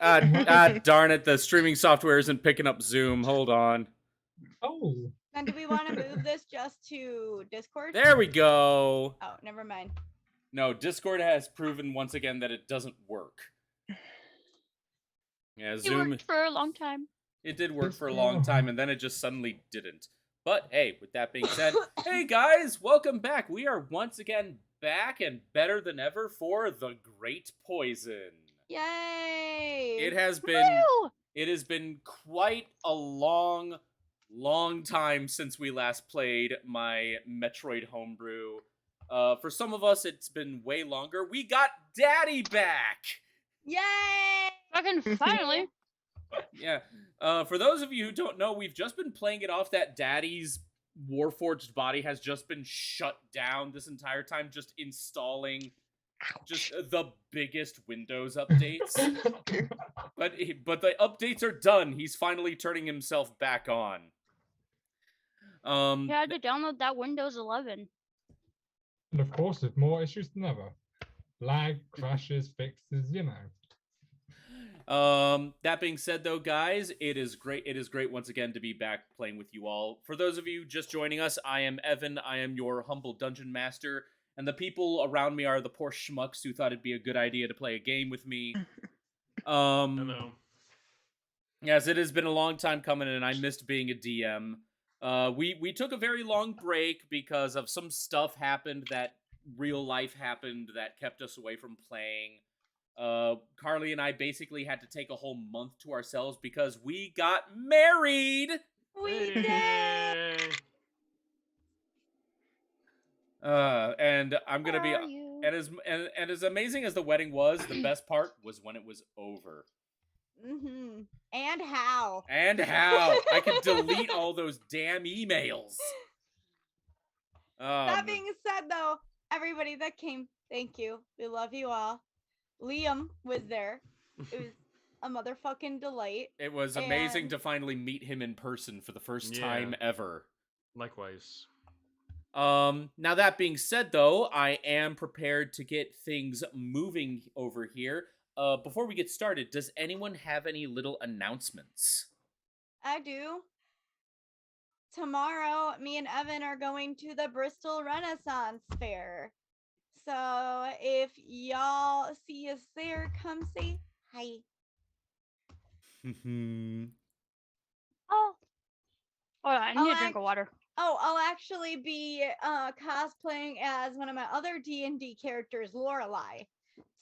Darn it, the streaming software isn't picking up Zoom. Hold on. Oh. And do we want to move this just to Discord? There we go. Oh, never mind. No, Discord has proven once again that it doesn't work. Yeah, Zoom. It worked for a long time. It did work for a long time, and then it just suddenly didn't. But hey, with that being said, hey guys, welcome back. We are once again back and better than ever for The Great Poison. Yay! It has been quite a long time since we last played my Metroid homebrew. For some of us, it's been way longer. We got Daddy back! Yay! Fucking finally. Yeah. For those of you who don't know, we've just been playing it off that Daddy's Warforged body has just been shut down this entire time, just installing just the biggest Windows updates. but the updates are done. He's finally turning himself back on. You had to download that Windows 11. And of course, with more issues than ever. Lag, crashes, fixes, you know. That being said, though, guys, it is great once again to be back playing with you all. For those of you just joining us, I am Evan. I am your humble dungeon master, and the people around me are the poor schmucks who thought it'd be a good idea to play a game with me. Hello. Yes, it has been a long time coming, and I missed being a DM. We took a very long break because of some stuff happened that real life happened that kept us away from playing. Carly and I basically had to take a whole month to ourselves because we got married. We did. And I'm gonna be, and as amazing as the wedding was, the best part was when it was over. Mm-hmm. And how? I could delete all those damn emails. That being said, though, everybody that came, thank you. We love you all. Liam was there. It was a motherfucking delight. It was amazing to finally meet him in person for the first time ever. Likewise. Now that being said, though, I am prepared to get things moving over here. Before we get started, does anyone have any little announcements? I do. Tomorrow, me and Evan are going to the Bristol Renaissance Fair. So if y'all see us there, come say hi. Oh, I need a drink of water. Oh, I'll actually be cosplaying as one of my other D&D characters, Lorelei.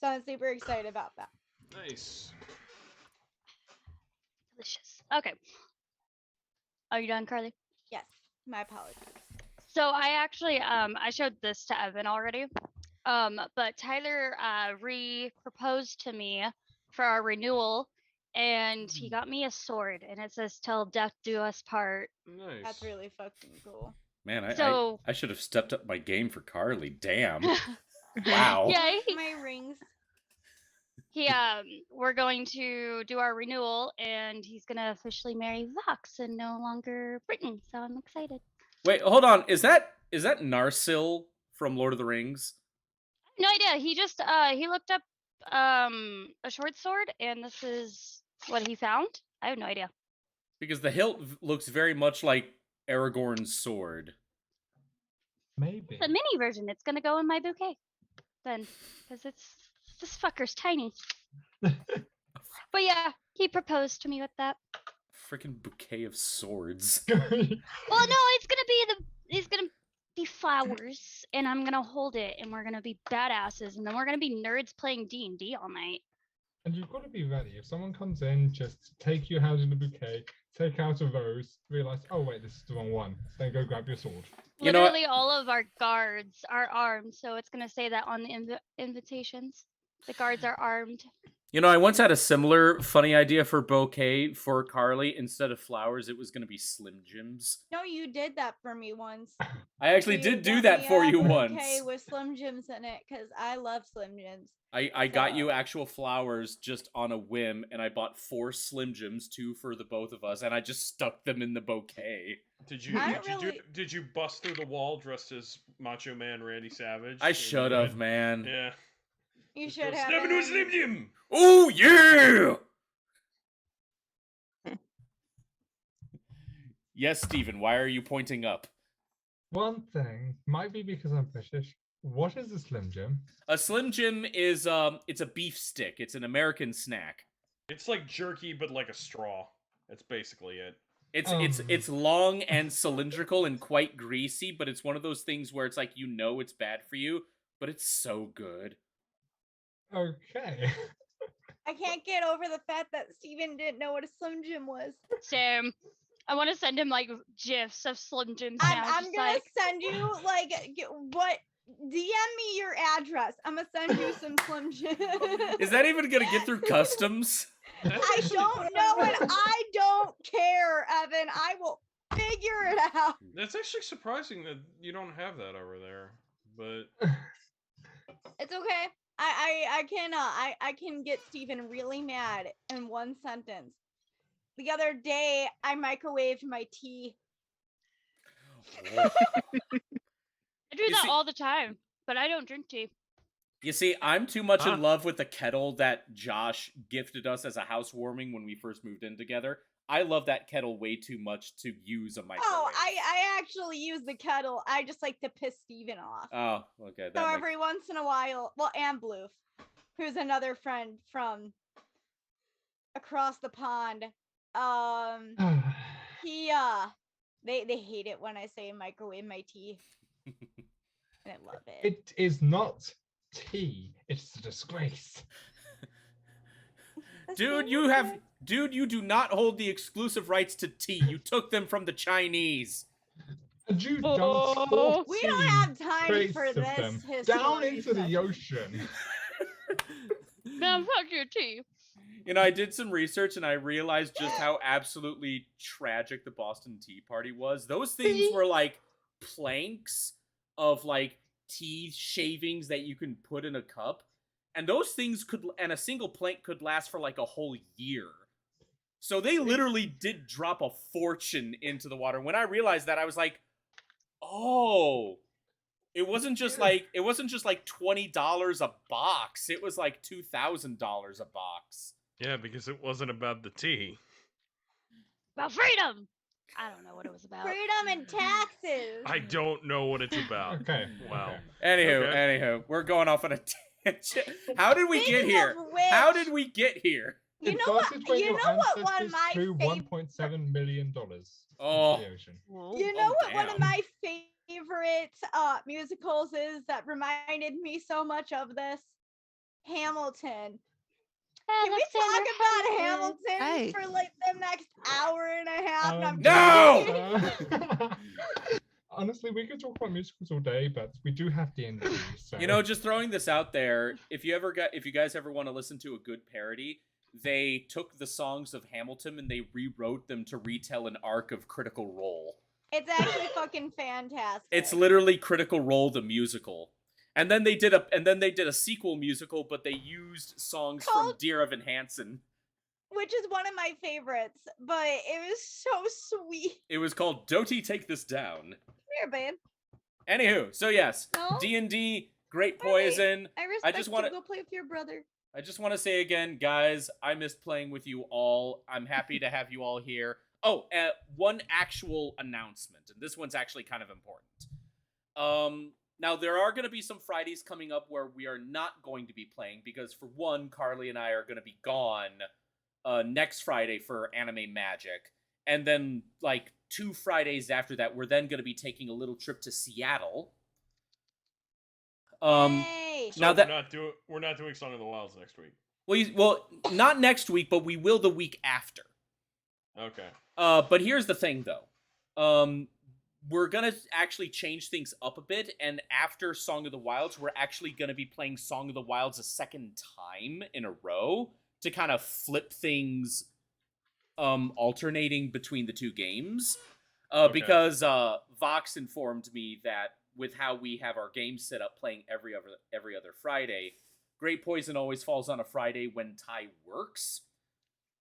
So I'm super excited about that. Nice. Delicious. Okay. Are you done, Carly? Yes. My apologies. So I actually I showed this to Evan already. But Tyler proposed to me for our renewal, and he got me a sword, and it says "Till death do us part." Nice. That's really fucking cool. Man, I should have stepped up my game for Carly. Damn. Wow. Yeah, my rings. We're going to do our renewal, and he's gonna officially marry Vox and no longer Britain. So I'm excited. Wait, hold on. Is that Narsil from Lord of the Rings? No idea. He just he looked up a short sword, and this is what he found. I have no idea. Because the hilt looks very much like Aragorn's sword. Maybe. The mini version. It's gonna go in my bouquet then, because this fucker's tiny. But yeah, he proposed to me with that. Freaking bouquet of swords. Well, no, it's gonna be flowers, and I'm gonna hold it, and we're gonna be badasses, and then we're gonna be nerds playing D&D all night. And you've got to be ready. If someone comes in, just take your hand in the bouquet, take out a rose, realize, oh wait, this is the wrong one. Then go grab your sword. Literally, all of our guards are armed, so it's gonna say that on the invitations. The guards are armed. You know, I once had a similar funny idea for bouquet for Carly. Instead of flowers, it was going to be Slim Jims. No, you did that for me once. I actually did do that for you once. Okay, with Slim Jims in it, because I love Slim Jims. I got you actual flowers just on a whim, and I bought 4 Slim Jims, 2 for the both of us, and I just stuck them in the bouquet. Did you bust through the wall dressed as Macho Man Randy Savage? I should have, man. Yeah. You should have. Step into a Slim Jim! Oh, yeah! Yes, Stephen, why are you pointing up? One thing might be because I'm British. What is a Slim Jim? A Slim Jim is it's a beef stick. It's an American snack. It's like jerky, but like a straw. That's basically it. It's long and cylindrical and quite greasy, but it's one of those things where it's like it's bad for you, but it's so good. Okay. I can't get over the fact that Steven didn't know what a Slim Jim was. Same. I want to send him like gifs of Slim Jims now. I'm just gonna like, send you like what? DM me your address. I'm gonna send you some Slim Jim. Is that even gonna get through customs? I don't know, and I don't care, Evan. I will figure it out. That's actually surprising that you don't have that over there. But It's okay. I can get Steven really mad in one sentence. The other day, I microwaved my tea. Oh. I do You that see- all the time, but I don't drink tea. You see, I'm too much Huh? in love with the kettle that Josh gifted us as a housewarming when we first moved in together. I love that kettle way too much to use a microwave. Oh, I actually use the kettle. I just like to piss Steven off. Oh, okay. So every once in a while, well, and Bloof, who's another friend from across the pond, he they hate it when I say microwave my tea. And I love it. It is not tea. It's a disgrace. The Dude, thing you is have that- dude, you do not hold the exclusive rights to tea. You took them from the Chinese. And you Oh. dumped We don't 14 have time crates for of this them history down into the session. ocean. No, fuck your tea. I did some research and I realized just how absolutely tragic the Boston Tea Party was. Those things were like planks of like tea shavings that you can put in a cup. And those things and a single plank could last for like a whole year. So they literally did drop a fortune into the water. When I realized that, I was like, oh, it wasn't just like $20 a box. It was like $2,000 a box. yeah, because it wasn't about the tea. About freedom. I don't know what it was about. Freedom and taxes. I don't know what it's about. Okay. Wow. okay. Anywho, we're going off on a tangent. How did we get Speaking here? of which, How did we get here? You It know what? started when You your know what? One of ancestors my threw favorite. $1.7 million Oh. into the ocean. You know what? One damn. of my favorite musicals is that reminded me so much of this. Hamilton. Can we talk about Hamilton Hey. for like the next hour and a half? And I'm No! Honestly, we could talk about musicals all day, but we do have D&D. So. Just throwing this out there, if you guys ever want to listen to a good parody, they took the songs of Hamilton and they rewrote them to retell an arc of Critical Role. It's actually fucking fantastic. It's literally Critical Role the musical. And then they did a sequel musical, but they used songs from Called- Dear Evan Hansen. which is one of my favorites, but it was so sweet. It was called Doty Take This Down. Here, babe. Anywho, so yes, No? D&D, Great Wait, wait. Poison. I respect just you. wanna- Go play with your brother. I just want to say again, guys, I missed playing with you all. I'm happy to have you all here. Oh, one actual announcement, and this one's actually kind of important. Now, there are going to be some Fridays coming up where we are not going to be playing, because for one, Carly and I are going to be gone next Friday for Anime Magic. And then, like, 2 Fridays after that, we're then going to be taking a little trip to Seattle. Hey. So Now that- we're not doing Song of the Wilds next week. Well, not next week, but we will the week after. Okay. But here's the thing, though. We're gonna actually change things up a bit, and after Song of the Wilds, we're actually gonna be playing Song of the Wilds a second time in a row to kind of flip things, alternating between the 2 games. Okay. Because Vox informed me that with how we have our games set up, playing every other Friday, Great Poison always falls on a Friday when Ty works.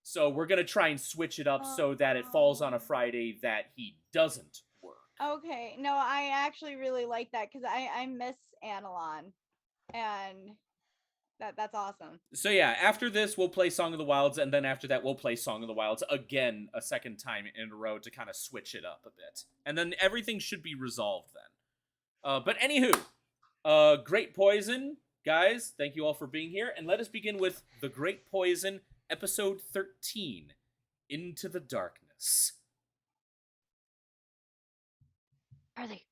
So we're gonna try and switch it up so that it falls on a Friday that he doesn't work. Okay. No, I actually really like that because I miss Analon. And That's awesome. So yeah, after this we'll play Song of the Wilds, and then after that we'll play Song of the Wilds again a second time in a row to kind of switch it up a bit, and then everything should be resolved then. But anywho, Great Poison, guys, thank you all for being here, and let us begin with The Great Poison, episode 13, Into the Darkness. Are they?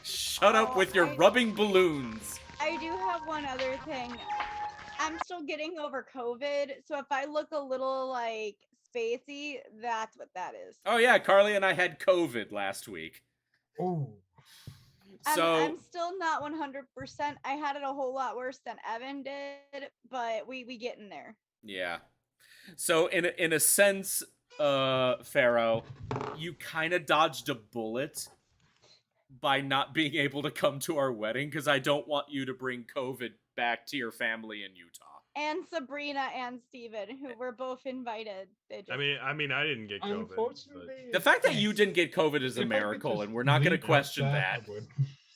Shut up with your rubbing balloons. I do have one other thing. I'm still getting over COVID, so if I look a little like spacey, that's what that is. Oh yeah, Carly and I had COVID last week. Oh, So I'm still not 100%. I had it a whole lot worse than Evan did, but we getting there. yeah. So in a sense, Pharaoh, you kind of dodged a bullet by not being able to come to our wedding, because I don't want you to bring COVID back to your family in Utah. And Sabrina and Steven, who were both invited. They just... I mean, I didn't get COVID. unfortunately, The fact that you didn't get COVID is a If I could miracle, just and we're not going to leave question there, that. I would.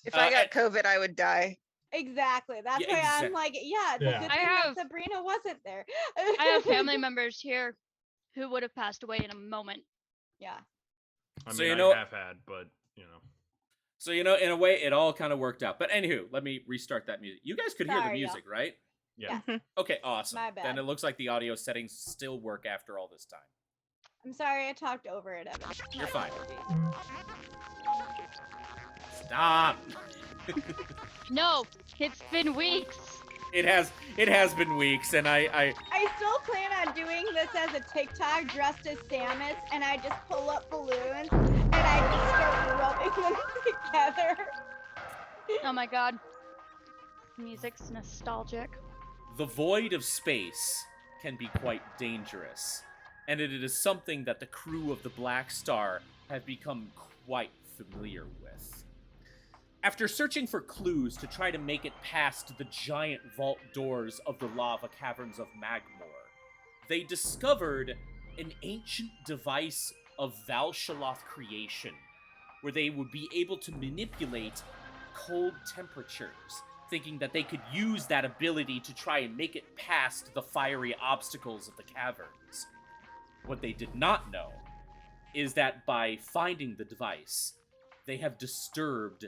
If I got COVID, I would die. Exactly. That's Yeah, why I'm like, yeah, it's a Yeah. good I thing have- that Sabrina wasn't there. I have family members here who would have passed away in a moment. Yeah. I So mean, you know- I have had, but you know. So, in a way, it all kind of worked out. But anywho, let me restart that music. You guys could hear the Sorry, music, right? Yeah. Okay, awesome. My bad. Then it looks like the audio settings still work after all this time. I'm sorry I talked over it, Evan. You're My fine. apologies. Stop! No, it's been weeks. It has been weeks, and I I still plan on doing this as a TikTok dressed as Samus, and I just pull up balloons and I just start rubbing them together. Oh my god. Music's nostalgic. the void of space can be quite dangerous, and it is something that the crew of the Black Star have become quite familiar with. After searching for clues to try to make it past the giant vault doors of the lava caverns of Magmor, they discovered an ancient device of Valshaloth creation, where they would be able to manipulate cold temperatures, thinking that they could use that ability to try and make it past the fiery obstacles of the caverns. What they did not know is that by finding the device, they have disturbed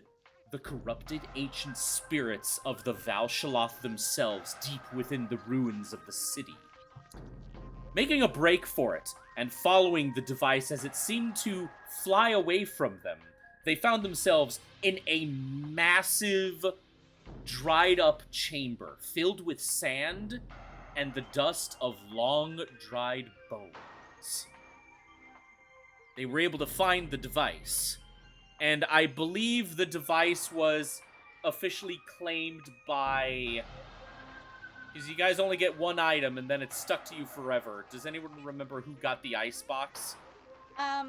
the corrupted ancient spirits of the Valshaloth themselves deep within the ruins of the city. Making a break for it, and following the device as it seemed to fly away from them, they found themselves in a massive, dried-up chamber filled with sand and the dust of long, dried bones. They were able to find the device, and I believe the device was officially claimed by... Because you guys only get one item, and then it's stuck to you forever. Does anyone remember who got the icebox? I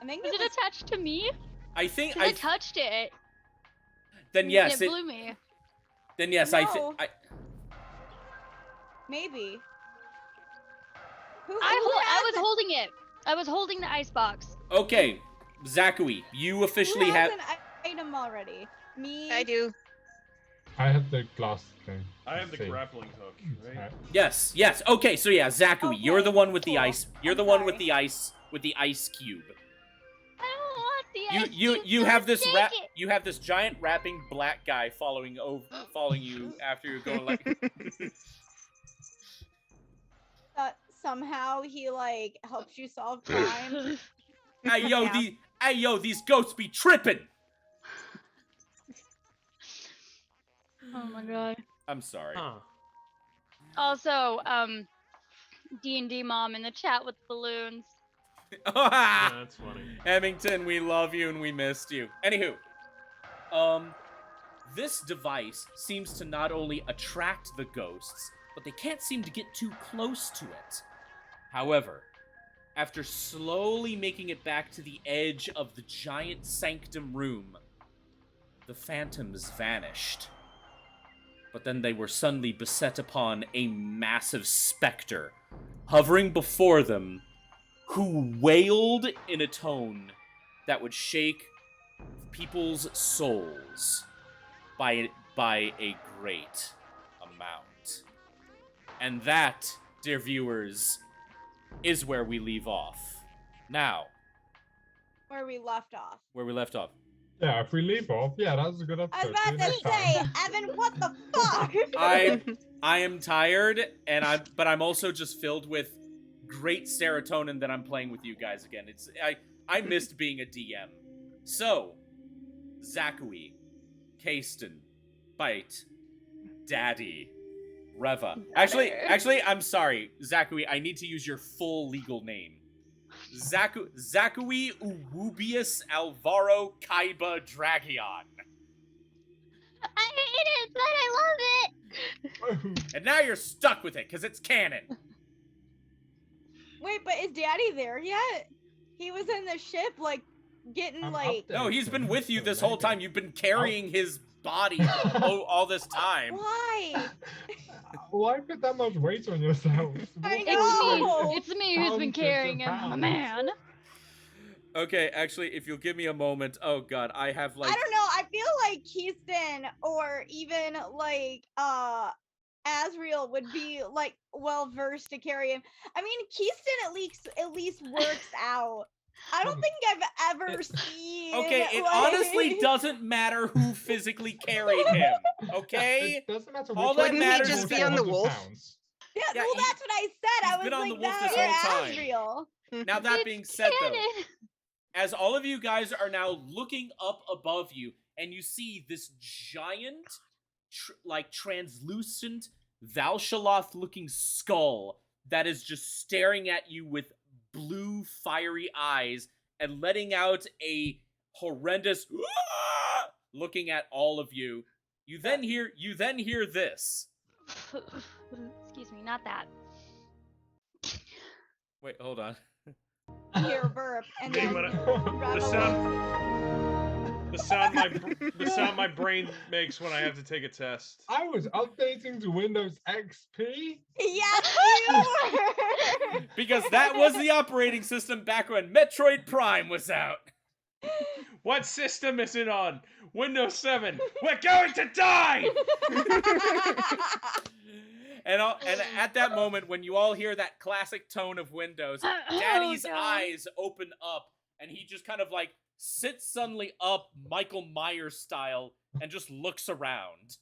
think Was it it was attached to me? I think 'Cause I touched it. Then yes, and it blew me. Then yes, No. maybe. Who I has was it? holding it. I was holding the icebox. Okay, Zachary, you officially Who has have... an item already? Me. I do. I have the glass thing. I have the thing. grappling hook, right? Yes. Okay, so yeah, Zachary, you're the Okay, one with the cool. ice. You're I'm the one with sorry. the ice cube. I don't want the ice You cube, have don't this take rap. it. You have this giant rapping black guy following you after you're going like. Somehow he like helps you solve crimes. Hey yo, these ghosts be tripping. Oh my god. I'm sorry. Huh. Also, D&D mom in the chat with balloons. Yeah, that's funny. Hemington, we love you and we missed you. Anywho, this device seems to not only attract the ghosts, but they can't seem to get too close to it. However, after slowly making it back to the edge of the giant sanctum room, the phantoms vanished. But then they were suddenly beset upon a massive specter, hovering before them, who wailed in a tone that would shake people's souls by a great amount. And that, dear viewers, is where we leave off. Now, Where we left off. where we left off. Yeah, if we leave off, yeah, that was a good I was episode. about See you to next say, time. Evan, what the fuck? I am tired, but I'm also just filled with great serotonin that I'm playing with you guys again. I missed being a DM. So, Zachary, Kasten, Bite, Daddy, Reva. Actually, I'm sorry, Zachary. I need to use your full legal name. Zachary Uwubius Alvaro Kaiba Dragion. I hate it, but I love it. And now you're stuck with it, because it's canon. Wait, but is Daddy there yet? He was in the ship, like, getting, I'm like... No, he's been with you this whole time. You've been carrying his body all this time. Why? Why put that much weight on yourself? I It's know. me. It's me who's been Pounds carrying and him, my pounds. man. Okay, actually, if you'll give me a moment. Oh, God, I have, like... I don't know, I feel like Keyston or even, like, Asriel would be, like, well-versed to carry him. I mean, Keyston at least works out. I don't think I've ever seen... Okay, it like... honestly doesn't matter who physically carried him, okay? It doesn't matter All which that one Wouldn't he matters just is be on the 400 wolf? pounds. Yeah, Yeah, well, he- that's what I said. I he's was been on like, the wolf that this or whole time. Asriel. Now, that It's being said, though, canon. as all of you guys are now looking up above you, and you see this giant, translucent, Valshaloth-looking skull that is just staring at you with blue, fiery eyes and letting out a horrendous "Ah!" looking at all of you. You then hear this. Excuse me, not that. Wait, hold on. You hear a burp, and Me, then when Rava the sound my brain makes when I have to take a test. I was updating to Windows XP. Yes, you were! Because that was the operating system back when Metroid Prime was out. What system is it on? Windows 7. We're going to die! And at that moment, when you all hear that classic tone of Windows, Daddy's Oh, no. eyes open up, and he just kind of like sits suddenly up, Michael Myers style, and just looks around.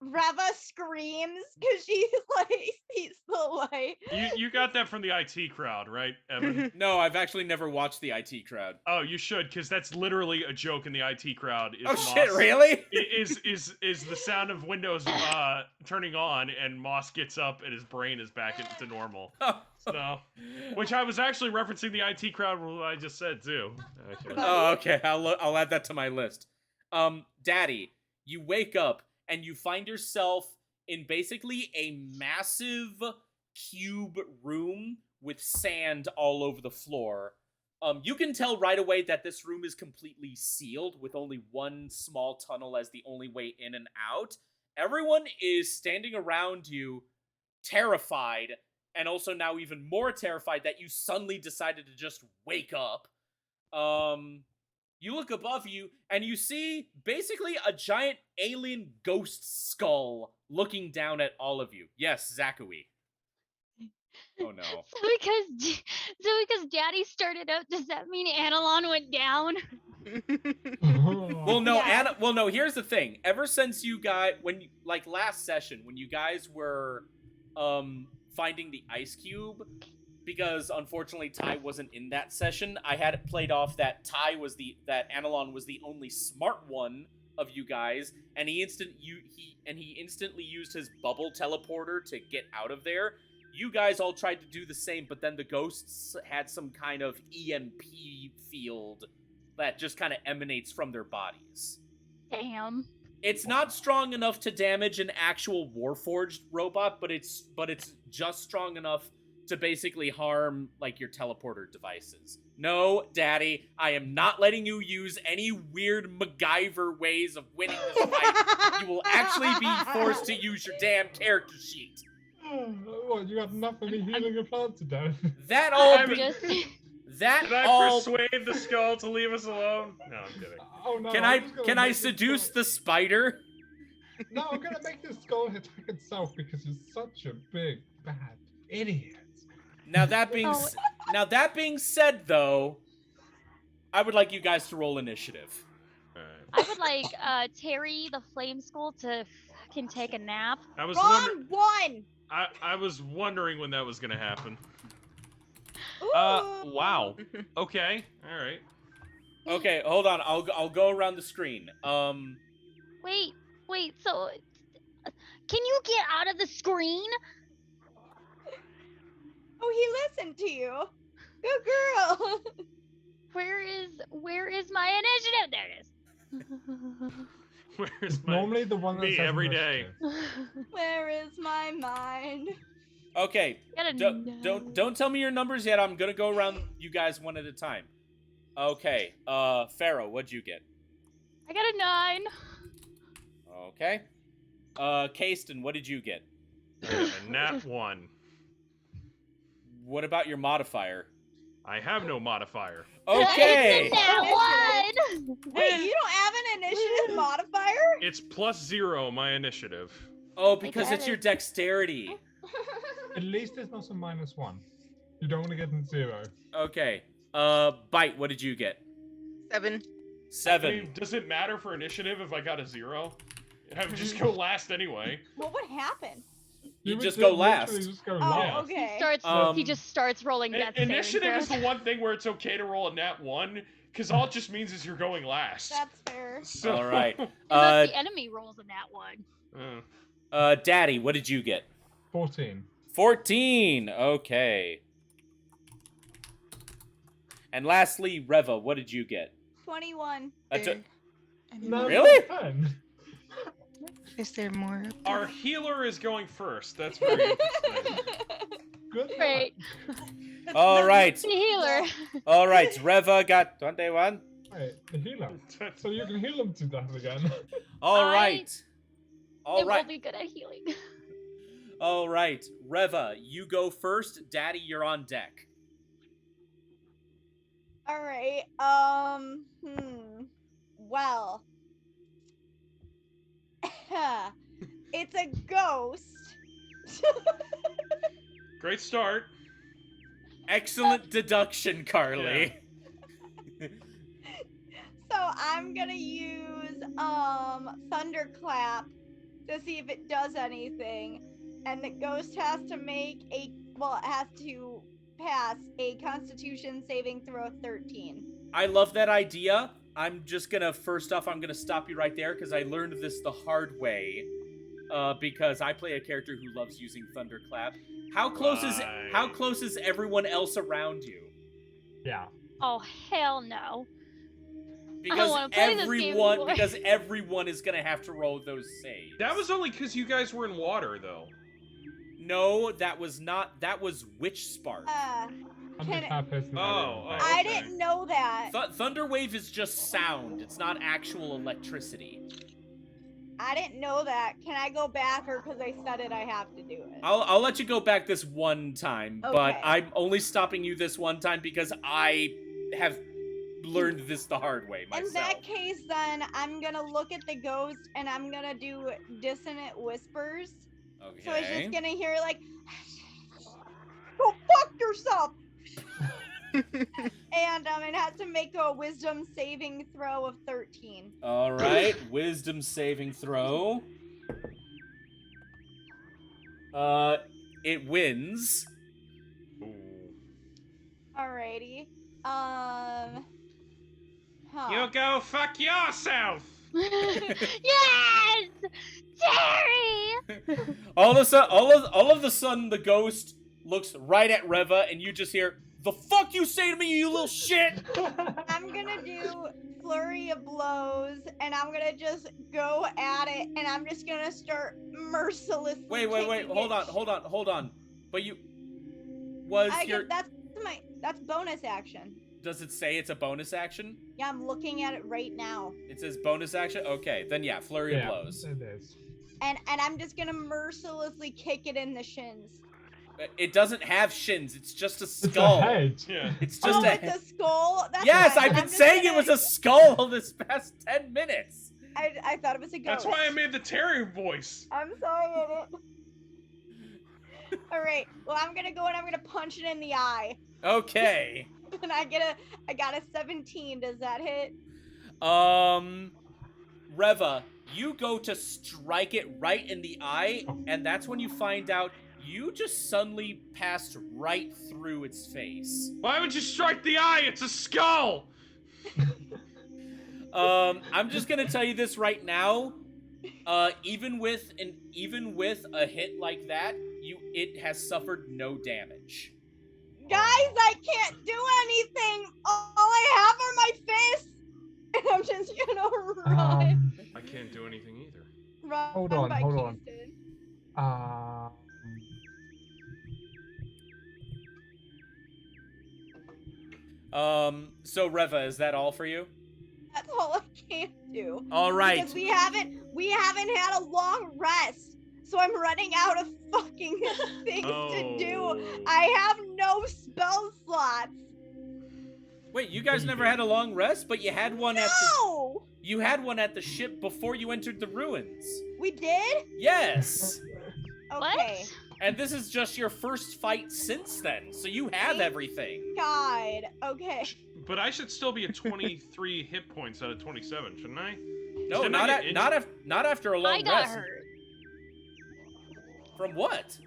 Rava screams because she like sees the light. You got that from the IT crowd, right, Evan? No, I've actually never watched the IT crowd. Oh, you should, because that's literally a joke in the IT crowd. Is Oh Moss, shit, really? Is the sound of Windows turning on, and Moss gets up and his brain is back to normal. So, which I was actually referencing the IT crowd what I just said too. Okay. Oh, okay. I'll add that to my list. Daddy, you wake up and you find yourself in basically a massive cube room with sand all over the floor. You can tell right away that this room is completely sealed with only one small tunnel as the only way in and out. Everyone is standing around you, terrified, and also now even more terrified that you suddenly decided to just wake up. You look above you, and you see basically a giant alien ghost skull looking down at all of you. Yes, Zachary. Oh no. So because Daddy started out, does that mean Analon went down? Well, no, Yeah. no. Here's the thing. Ever since you guys, last session, when you guys were, finding the ice cube, because unfortunately Ty wasn't in that session, I had it played off that that Analon was the only smart one of you guys, and he instantly used his bubble teleporter to get out of there. You guys all tried to do the same, but then the ghosts had some kind of EMP field that just kind of emanates from their bodies. Damn. It's not strong enough to damage an actual Warforged robot, but it's just strong enough to basically harm, like, your teleporter devices. No, Daddy, I am not letting you use any weird MacGyver ways of winning this fight. You will actually be forced to use your damn character sheet. What, you got enough of me healing a plant to death? That all I'm be- just that Can I all. persuade the skull to leave us alone? No, I'm kidding. Oh no! Can I'm just gonna can I make this seduce skull- the spider? No, I'm gonna make this skull attack itself because it's such a big bad idiot. Now that being Oh. that being said, though, I would like you guys to roll initiative. Alright. I would like Terry the Flame Skull to fucking take a nap. I was Wrong one. I was wondering when that was gonna happen. Ooh. Wow. Okay. All right. Okay, hold on. I'll go around the screen. Wait, so can you get out of the screen? Oh, he listened to you. Good girl. Where is my initiative? There it is. Where's It's my normally the one that me says every day. initiative. Where is my mind? Okay, Gotta don't know. don't tell me your numbers yet. I'm gonna go around you guys one at a time. Okay, Pharaoh, what'd you get? I got a 9. Okay. Kasten, what did you get? And nat 1. What about your modifier? I have no modifier. Okay. It's a nat 1. Wait, you don't have an initiative modifier? It's +0 my initiative. Oh, because got it's your it. dexterity. At least it's not a -1. You don't want to get in 0. Okay. Bite, what did you get? 7. 7. I mean, does it matter for initiative if I got a 0? I would just go last anyway. What would happen? You would just ju- go literally last. Just go Oh, last. okay. He just starts rolling death saving Initiative is throws. the one thing where it's okay to roll a nat 1, because all it just means is you're going last. That's fair. So, All right. Unless the enemy rolls a nat 1. Daddy, what did you get? 14. 14. Okay. And lastly, Reva, what did you get? 21. That's a- No, Really? 10. Is there more? up Our there? healer is going first. That's very interesting. Good. Right. All right. The healer. All right. Reva got 21. Wait, the healer. So you can heal him to death again. All I- right. All It right. will be good at healing. All right. Reva, you go first. Daddy, you're on deck. All right. Well. It's a ghost. Great start. Excellent deduction, Carly. So I'm gonna use thunderclap to see if it does anything, and the ghost has to make it has to pass a Constitution saving throw of 13. I love that idea. I'm just gonna I'm gonna stop you right there because I learned this the hard way. Because I play a character who loves using thunderclap. How close is everyone else around you? Yeah. Oh hell no. Because wanna play this game anymore. because everyone is gonna have to roll those saves. That was only because you guys were in water, though. No, that was not. That was Witch Spark. Thunderclap has an Oh, area. I okay. didn't know that. Thunder wave is just sound. It's not actual electricity. I didn't know that. Can I go back, or because I said it, I have to do it? I'll let you go back this one time, but Okay. I'm only stopping you this one time because I have learned this the hard way myself. In that case, then I'm gonna look at the ghost and I'm gonna do dissonant whispers. Okay. So it's just gonna hear like, "Go fuck yourself," and it has to make a Wisdom saving throw of 13. All right, wisdom saving throw. It wins. Ooh. Alrighty. You go fuck yourself! Yes! Terry! All of the sudden, the ghost looks right at Reva, and you just hear, "The fuck you say to me, you little shit!" I'm gonna do flurry of blows, and I'm gonna just go at it, and I'm just gonna start mercilessly. Wait, kicking hold it. on. But you was your. That's bonus action. Does it say it's a bonus action? Yeah, I'm looking at it right now, It says bonus action. Okay, then yeah, flurry of blows. It is. and I'm just gonna mercilessly kick it in the shins. It doesn't have shins. It's just a It's a skull. head. Yeah. It's just Oh, a it's a skull? That's Yes, fine. I've I'm been just saying it gonna- was a skull this past 10 minutes. I thought it was a ghost. That's why I made the Terry voice. I'm sorry, I didn't. Alright, well, I'm gonna go and I'm gonna punch it in the eye. Okay. And I got a 17. Does that hit? Reva, you go to strike it right in the eye, and that's when you find out you just suddenly passed right through its face. Why would you strike the eye? It's a skull. I'm just gonna tell you this right now. Even with a hit like that, it has suffered no damage. Guys, I can't do anything! All I have are my fists! And I'm just gonna run. I can't do anything either. Run Hold on, by hold on. Keystone. So Reva, is that all for you? That's all I can do. All right. Because we haven't had a long rest. So I'm running out of fucking things to do. I have no spell slots. Wait, you guys never had a long rest, but you had one No! you had one at the ship before you entered the ruins. We did? Yes. Okay. What? And this is just your first fight since then, so you have Thank everything. God. Okay. But I should still be at 23 hit points out of 27, shouldn't I? No, Didn't I get not after a long I got rest. hurt. From what?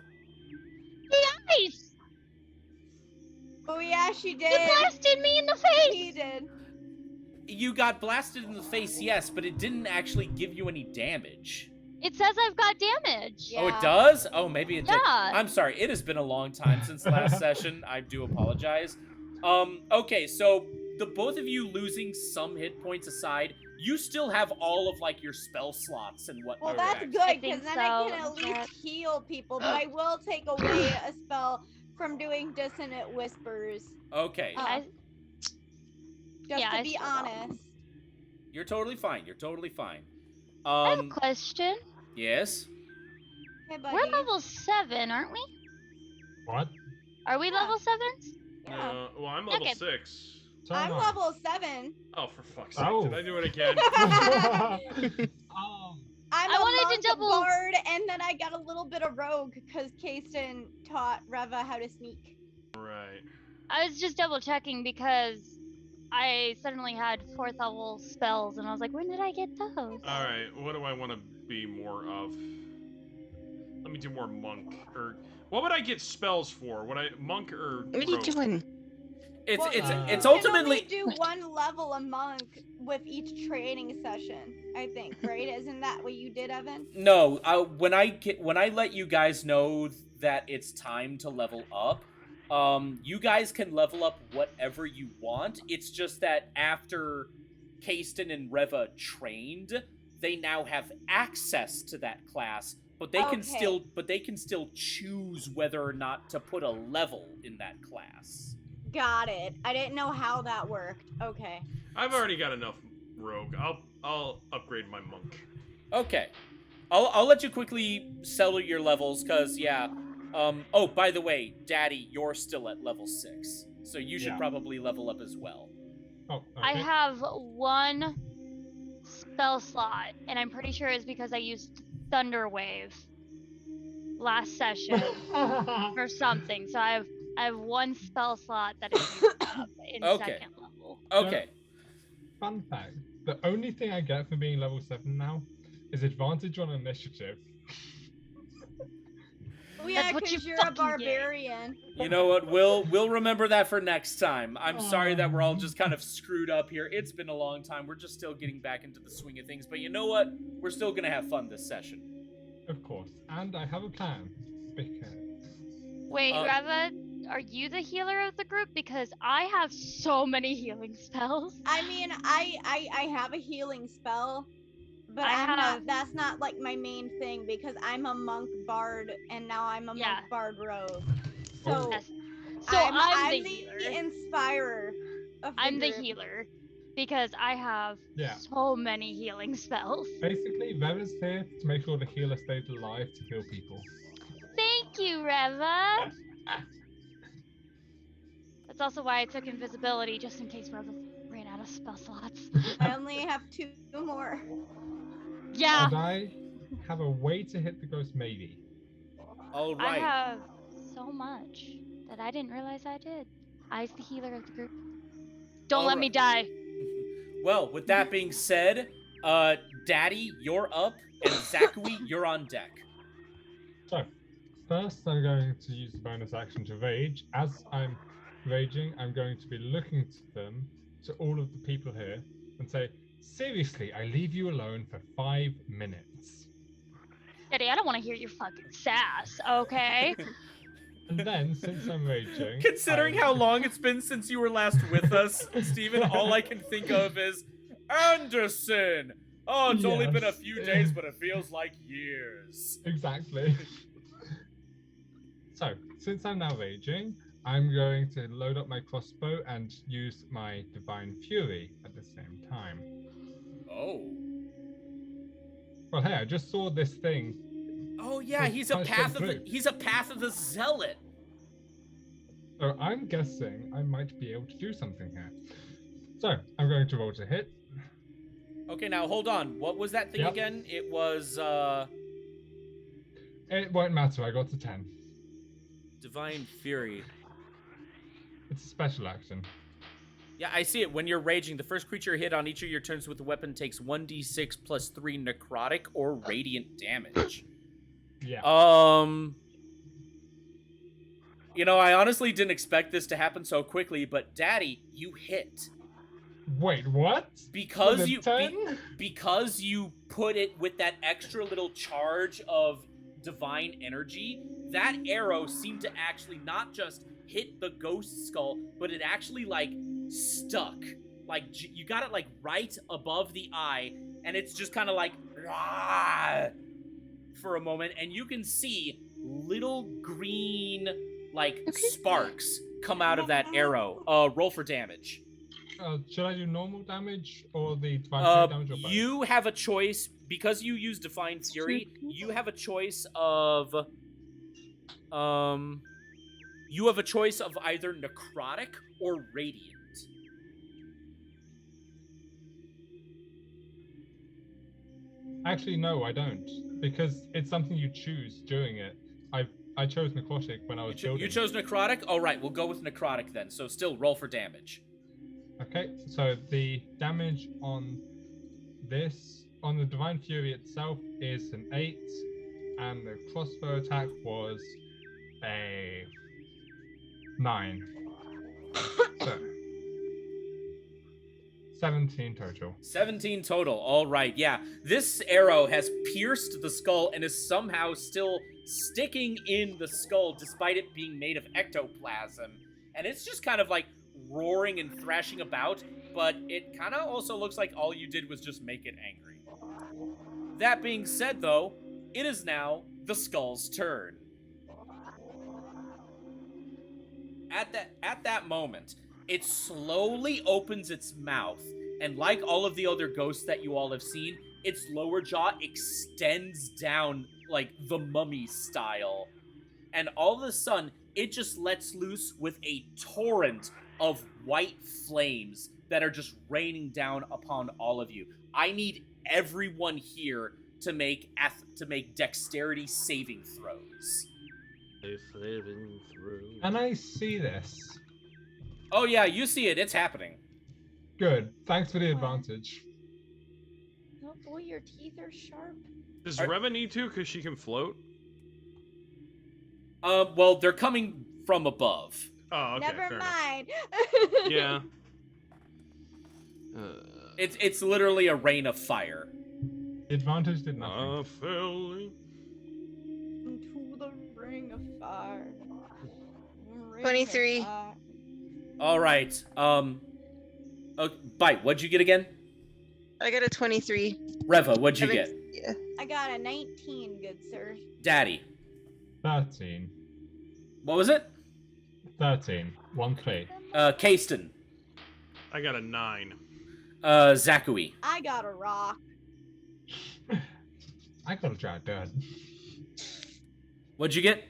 The ice! Oh yeah, she You did. blasted me in the face! He did. You got blasted in the face, yes, but it didn't actually give you any damage. It says I've got damage. Yeah. Oh, it does? Oh, maybe it did. Yeah. I'm sorry. It has been a long time since last session. I do apologize. Okay, so the both of you losing some hit points aside, you still have all of like your spell slots and whatnot. Well, that's back. good I because think then I so. can at Yeah. least heal people. But I will take away a spell from doing dissonant whispers. Okay, I- Just Yeah, to I be still don't. honest. you're totally fine. You're totally fine. I have a question. Yes. Hey, buddy. We're level 7, aren't we? What? Are we Yeah. level 7s? Yeah. Well, I'm level Okay. 6. So I'm am I. level 7. Oh, for fuck's sake. Oh. Did I do it again? I'm I a wanted to monk, double- bard, and then I got a little bit of rogue because Kasten taught Reva how to sneak. Right. I was just double checking because I suddenly had 4th level spells and I was like, when did I get those? Alright, what do I want to be more of? Let me do more monk. Or what would I get spells for? Would I monk or What are you rogue? doing? It's Well, it's you it's You ultimately can only do one level a monk with each training session, I think, right? Isn't that what you did, Evan? no. When I let you guys know that it's time to level up, you guys can level up whatever you want. It's just that after Kasten and Reva trained, they now have access to that class, but they can Okay. still choose whether or not to put a level in that class. Got it. I didn't know how that worked. Okay. I've already got enough rogue. I'll upgrade my monk. Okay. I'll let you quickly settle your levels, cause yeah. Oh, by the way, Daddy, you're still at level 6, so you should Yeah. probably level up as well. Oh, okay. I have 1 spell slot, and I'm pretty sure it's because I used Thunder Wave last session for something. So I have 1 spell slot that is used up in Okay. 2nd level. Okay. Fun fact: the only thing I get for being level 7 now is advantage on initiative. Oh yeah, That's what you because you're a fucking get. barbarian. You know what? We'll remember that for next time. I'm sorry that we're all Aw. just kind of screwed up here. It's been a long time. We're just still getting back into the swing of things. But you know what? We're still gonna have fun this session. Of course, and I have a plan. Because Wait, Uh, Reva, are you the healer of the group? Because I have so many healing spells. I mean, I have a healing spell, but I I'm have- not. That's not like my main thing because I'm a monk bard and now I'm a Yeah. monk bard rogue. Oh. So Yes. So I'm the healer. inspirer. Of the I'm the group. healer because I have Yeah. so many healing spells. basically, Vera's here to make sure the healer stays alive to heal people. Thank Thank you, Reva. That's also why I took invisibility, just in case Reva ran out of spell slots. I only have 2 more. Yeah, And I have a way to hit the ghost, maybe. All I right. have so much that I didn't realize I did. I's the healer of the group. Don't let me die. Well, with that being said, Daddy, you're up, and Zachary, you're on deck. So, first I'm going to use the bonus action to rage. As I'm raging, I'm going to be looking to them, to all of the people here, and say, seriously, I leave you alone for 5 minutes. Daddy, I don't want to hear your fucking sass, okay? And then, since I'm raging, Considering how long it's been since you were last with us, Steven, all I can think of is Anderson. Oh, it's only been a Yes. few days, but it feels like years. Exactly. So, since I'm now raging, I'm going to load up my crossbow and use my Divine Fury at the same time. Oh. Well, hey, I just saw this thing. Oh yeah, So he's a punch path them of the through. he's a path of the zealot. So I'm guessing I might be able to do something here. So, I'm going to roll to hit. Okay, now hold on. What was that thing Yep. again? It was It won't matter, I got to 10. Divine Fury. It's a special action. Yeah, I see it. When you're raging, the first creature hit on each of your turns with the weapon takes 1d6 plus 3 necrotic or radiant damage. Yeah. You know, I honestly didn't expect this to happen so quickly, but Daddy, you hit. Wait, what? Because Was it you 10? because you put it with that extra little charge of divine energy, that arrow seemed to actually not just hit the ghost skull, but it actually like stuck. Like you got it like right above the eye, and it's just kind of like "Rah!" for a moment, and you can see little green like sparks come out of that arrow. Roll for damage. Should I do normal damage or the Divine Fury damage or both? You have a choice because you use Divine Fury. You have a choice of you have a choice of either necrotic or radiant. Actually, no, I don't. Because it's something you choose during it. I chose necrotic when I was building. You chose necrotic? All right, we'll go with necrotic then. So still roll for damage. Okay, so the damage on this, on the Divine Fury itself, is an 8, and the crossbow attack was a 9. So, 17 total. 17 total. All right, yeah. This arrow has pierced the skull and is somehow still sticking in the skull despite it being made of ectoplasm. And it's just kind of like roaring and thrashing about, but it kind of also looks like all you did was just make it angry. That being said, though, it is now the skull's turn. At that moment, it slowly opens its mouth, and like all of the other ghosts that you all have seen, its lower jaw extends down like the mummy style. And all of a sudden, it just lets loose with a torrent of white flames that are just raining down upon all of you. I need everyone here to make dexterity saving throws. And I see this. Oh yeah, you see it. It's happening. Good. Thanks for the advantage. Oh boy, your teeth are sharp. Does Reva need to because she can float? Well, they're coming from above. Oh, okay. Never fair enough. mind. Yeah. It's literally a rain of fire. The advantage did nothing. Into the ring of fire. Ring of 23. fire. All right. Bite. What'd you get again? I got a 23. Reva, what'd you Seven- get? Yeah. I got a 19, good sir. Daddy. 13. What was it? 13. 1 3. Kasten. I got a 9. Zachary. I got a rock. I got a dry dirt. What'd you get?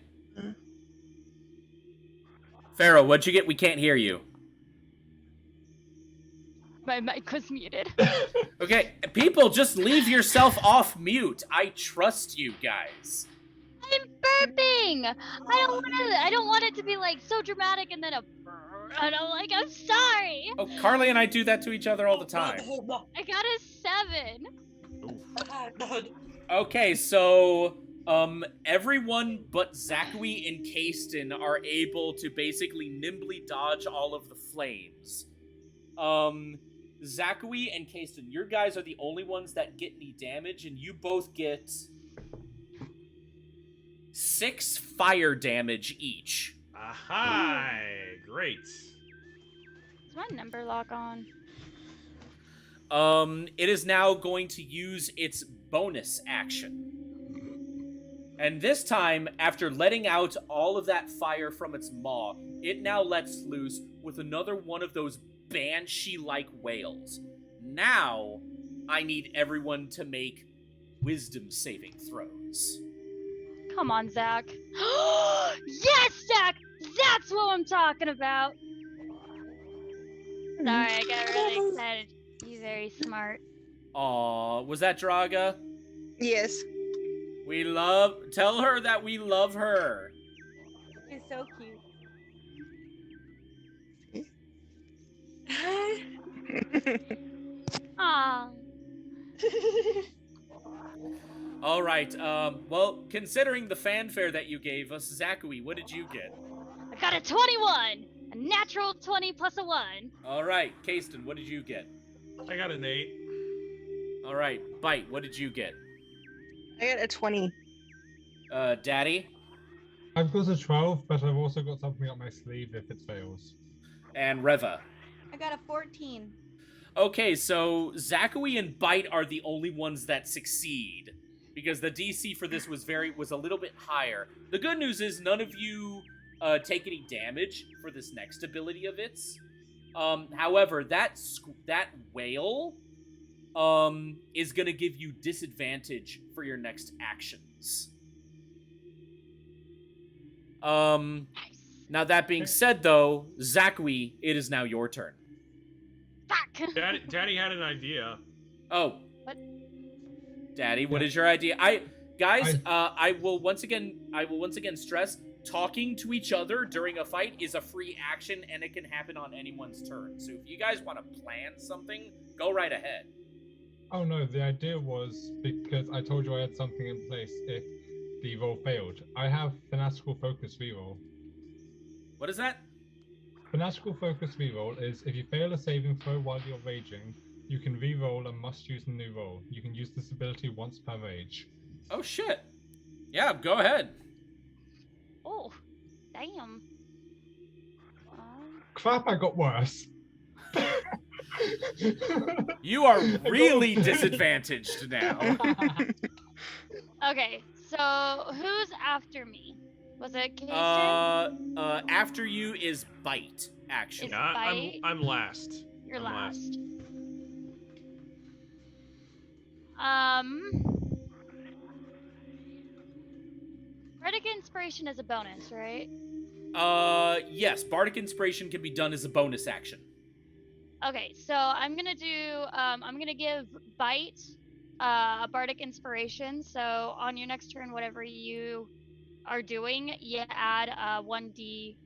Pharaoh, what'd you get? We can't hear you. My mic was muted. Okay, people, just leave yourself off mute. I trust you guys. I'm burping. I don't want it to be like so dramatic and then a brr, and I'm like, I'm sorry. Oh, Carly and I do that to each other all the time. I got a 7. Okay, so everyone but Zakui and Kasten are able to basically nimbly dodge all of the flames. Zakui and Kasten, your guys are the only ones that get any damage, and you both get 6 fire damage each. Aha! Great. Is my number lock on? It is now going to use its bonus action. And this time, after letting out all of that fire from its maw, it now lets loose with another one of those banshee-like wails. Now, I need everyone to make wisdom saving throws. Come on, Zach. Yes, Zach! That's what I'm talking about! Sorry, I got really excited. You're very smart. Aw, was that Draga? Yes. Tell her that we love her. He's so cute. Aw. All right, well, considering the fanfare that you gave us, Zakui, what did you get? I got a 21! A natural 20 plus a 1. All right, Kasten, what did you get? I got an 8. All right, Bite, what did you get? I got a 20. Daddy? I've got a 12, but I've also got something up my sleeve if it fails. And Reva? I got a 14. Okay, so Zakui and Bite are the only ones that succeed, because the DC for this was a little bit higher. The good news is none of you take any damage for this next ability of its. However, that whale is going to give you disadvantage for your next actions. Nice. Now that being said, though, Zakui, it is now your turn. Fuck! Daddy had an idea. Oh. What? Daddy, what is your idea? I will once again stress, talking to each other during a fight is a free action and it can happen on anyone's turn. So if you guys want to plan something, go right ahead. Oh no, the idea was because I told you I had something in place if the roll failed. I have Fanatical Focus reroll. What is that? Fanatical Focus reroll is if you fail a saving throw while you're raging, you can reroll and must use a new roll. You can use this ability once per rage. Oh shit. Yeah, go ahead. Oh, damn. Crap, I got worse. You are really disadvantaged now. Okay, so who's after me? Was it Kasten? After you is Bite, actually. Is- Yeah, Bite? I'm last. You're I'm last. Bardic Inspiration is a bonus, right? Yes, Bardic Inspiration can be done as a bonus action. Okay, so I'm gonna give Bite a Bardic Inspiration. So on your next turn, whatever you are doing, you add 1d6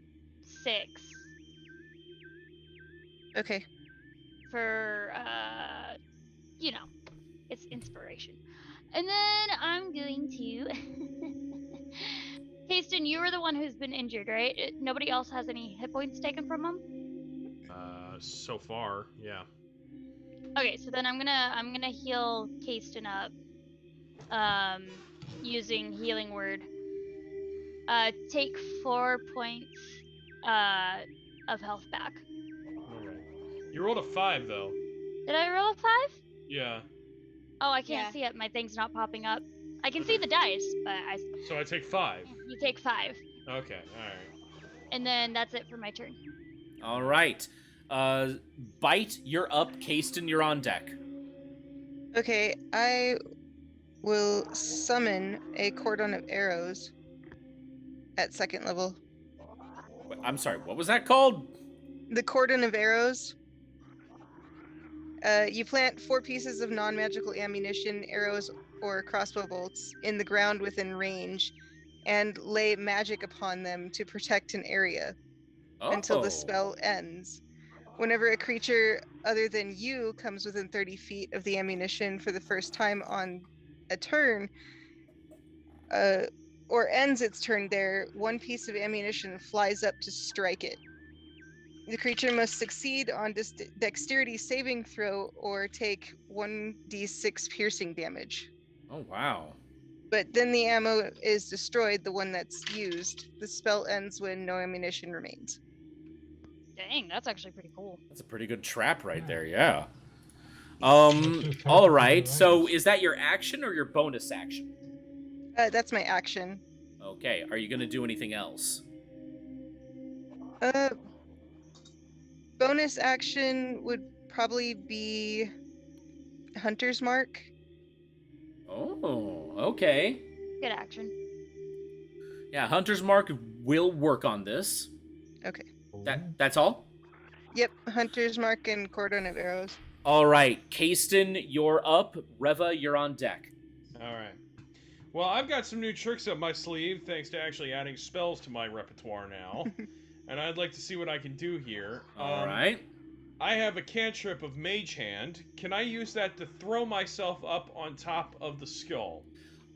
Okay. for it's inspiration. And then I'm going to Kasten, you were the one who's been injured, right? Nobody else has any hit points taken from him? So far, yeah. Okay, so then I'm gonna heal Kasten up. Using healing word. Take 4 points of health back. Okay. You rolled a 5 though. Did I roll a 5? Yeah. Oh, I can't Yeah. see it. My thing's not popping up. I can see the dice, but So I take 5. you take 5. Okay, alright. And then that's it for my turn. All right. Bite, you're up. Kasten, you're on deck. Okay, I will summon a cordon of arrows at second level. I'm sorry, what was that called? The cordon of arrows. You plant 4 pieces of non-magical ammunition, arrows, or crossbow bolts in the ground within range, and lay magic upon them to protect an area until the spell ends. Whenever a creature other than you comes within 30 feet of the ammunition for the first time on a turn, or ends its turn there, 1 piece of ammunition flies up to strike it. The creature must succeed on dexterity saving throw or take 1d6 piercing damage. Oh, wow. But then the ammo is destroyed, the one that's used. The spell ends when no ammunition remains. Dang, that's actually pretty cool. That's a pretty good trap right there, yeah. just All help right. with the So range. is that your action or your bonus action? That's my action. Okay. Are you gonna do anything else? Bonus action would probably be Hunter's Mark. Oh, okay. Good action. Yeah, Hunter's Mark will work on this. Okay. That's all? Yep, Hunter's Mark and Cordon of Arrows. All right. Kasten, you're up. Reva, you're on deck. All right. Well, I've got some new tricks up my sleeve thanks to actually adding spells to my repertoire now. And I'd like to see what I can do here. All right. I have a cantrip of Mage Hand. Can I use that to throw myself up on top of the skull?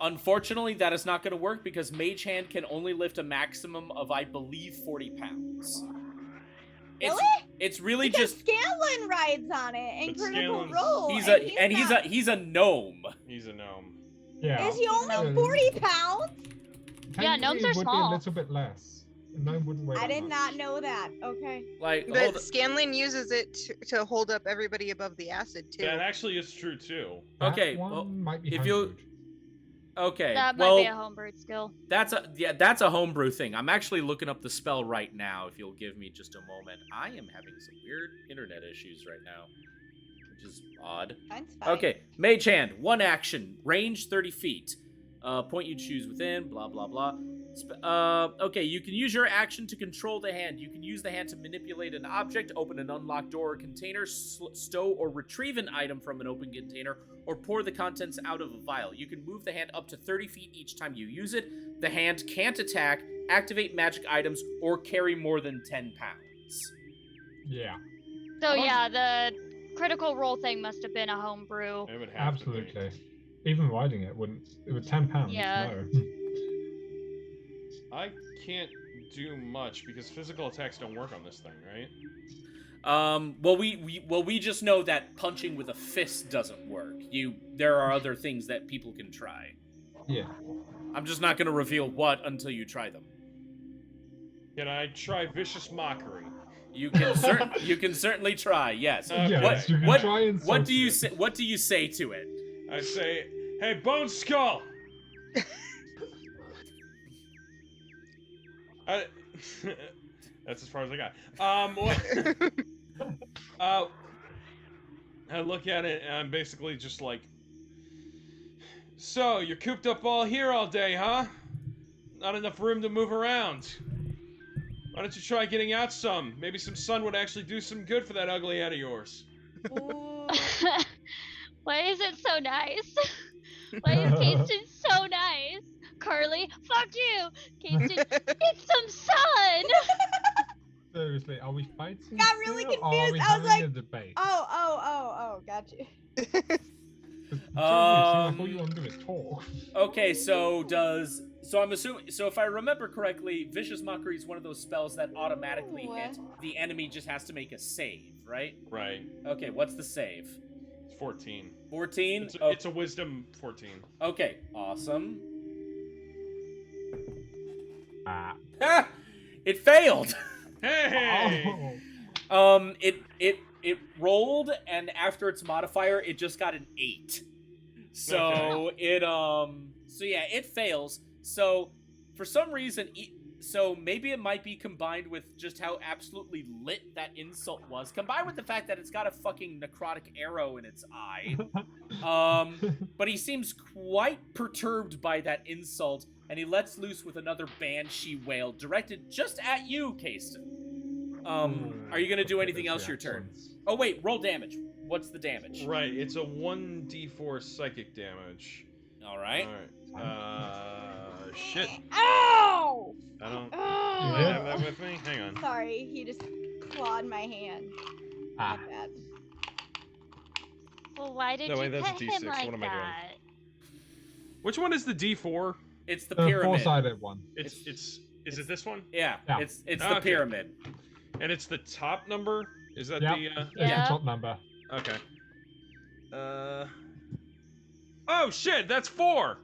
Unfortunately, that is not going to work because Mage Hand can only lift a maximum of, I believe, 40 pounds. Really? It's really Because just Scanlan rides on it in But Critical Scanlan's- Role. he's a gnome. He's a gnome. Yeah. Is he only 40 pounds? Yeah, gnomes are would small. be a little bit less. A gnome wouldn't weigh I that did much. not know that. Okay. Like, But Scanlan uses it to hold up everybody above the acid, too. That actually is true, too. That Okay, one well, might be if you- homebrewed. okay. That might well, be a homebrewed skill. that's a homebrew thing. I'm actually looking up the spell right now. If you'll give me just a moment, I am having some weird internet issues right now, which is odd. Mine's fine. Okay, Mage Hand, 1 action, range 30 feet. Point you choose within, blah, blah, blah. Okay, you can use your action to control the hand. You can use the hand to manipulate an object, open an unlocked door or container, stow or retrieve an item from an open container, or pour the contents out of a vial. You can move the hand up to 30 feet each time you use it. The hand can't attack, activate magic items, or carry more than 10 pounds. Yeah, So yeah, the Critical Role thing must have been a homebrew. It would have to be. absolutely. Even riding it wouldn't. It would £10. Yeah. No. I can't do much because physical attacks don't work on this thing, right? Well, we just know that punching with a fist doesn't work. There are other things that people can try. Yeah. I'm just not gonna reveal what until you try them. Can I try Vicious Mockery? You can certainly try. Yes. Okay. Yes, you can what- try and What do you say? say? What do you say to it? I say, hey, Bone Skull! That's as far as I got. I look at it and I'm basically just like, so, you're cooped up all here all day, huh? Not enough room to move around. Why don't you try getting out some? Maybe some sun would actually do some good for that ugly head of yours. Ooh. Why is it so nice? Why is Kasten so nice? Carly, fuck you! Kasten, get some sun! Seriously, are we fighting? Got really still, or are we confused. I was having like, a debate? Oh, got you. All you want to do is talk. Okay, so I'm assuming. So if I remember correctly, Vicious Mockery is one of those spells that automatically Ooh. hit. The enemy just has to make a save, right? Right. Okay, what's the save? It's 14. 14. It's a wisdom 14. Okay, awesome. Ah. Ah, it failed. Hey! Oh. It rolled, and after its modifier, it just got an 8. So Okay. so yeah, it fails. So for some reason, So maybe it might be combined with just how absolutely lit that insult was, combined with the fact that it's got a fucking necrotic arrow in its eye. But he seems quite perturbed by that insult, and he lets loose with another banshee wail directed just at you, Kasten. Are you gonna do anything else your turn? Oh wait, roll damage. What's the damage? Right, it's a 1d4 psychic damage. All right. Alright. Shit. Ow! I don't Oh! have that with me? Hang on. Sorry, he just clawed my hand. My bad. Well, why did No, you wait, that's pet a him D6. like What am I doing? that? Which one is the d4? It's the The pyramid. four-sided one. Is it this one? Yeah, Yeah. it's the Okay. pyramid. And it's the top number? Is that Yep. the It's Yeah. the top number. Okay. Oh shit, that's 4!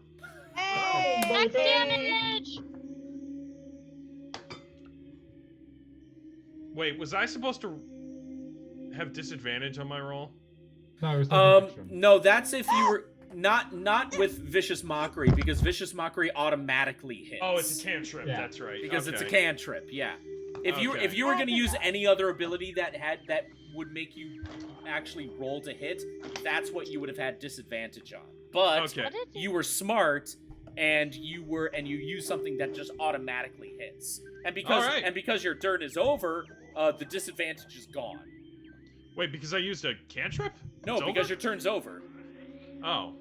Hey! Max baby! damage! Wait, was I supposed to have disadvantage on my roll? No, it's not connection. No, that's if you were not with vicious mockery, because vicious mockery automatically hits. Oh, it's a cantrip, Yeah. that's right. because it's a Okay. cantrip. Yeah. If you Okay. were going to use any other ability that would make you actually roll to hit, that's what you would have had disadvantage on. But Okay. What did you were smart and you used something that just automatically hits. And because your turn is over, the disadvantage is gone. Wait, because I used a cantrip? No, It's because over? your turn's over. Oh.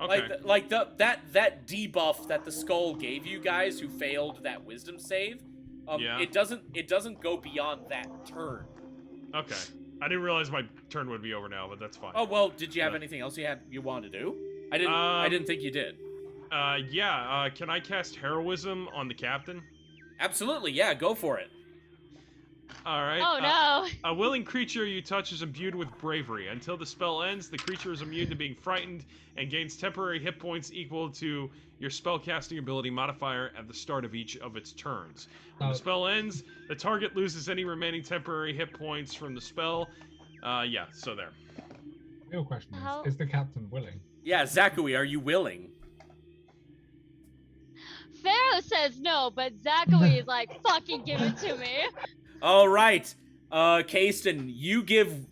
Okay. That debuff that the skull gave you guys who failed that wisdom save, Yeah. it doesn't go beyond that turn. Okay. I didn't realize my turn would be over now, but that's fine. Oh well, did you have Yeah. anything else you wanted to do? I didn't think you did. Yeah, can I cast heroism on the captain? Absolutely, yeah, go for it. Alright. Oh no! A willing creature you touch is imbued with bravery. Until the spell ends, the creature is immune to being frightened and gains temporary hit points equal to your spellcasting ability modifier at the start of each of its turns. When the spell ends, the target loses any remaining temporary hit points from the spell. Yeah, so there. The real question How- is the captain willing? Yeah, Zakui, are you willing? Pharaoh says no, but Zachary is like, fucking give it to me. All right, Kasten, you give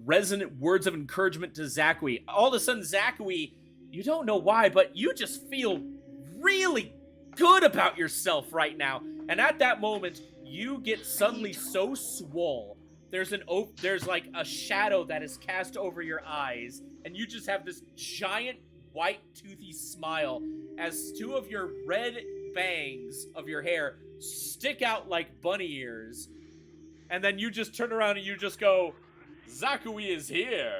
resonant words of encouragement to Zakui. All of a sudden, Zakui, you don't know why, but you just feel really good about yourself right now. And at that moment, you get suddenly so swole. There's like a shadow that is cast over your eyes, and you just have this giant white toothy smile as two of your red bangs of your hair stick out like bunny ears. And then you just turn around and you just go, Zakui is here.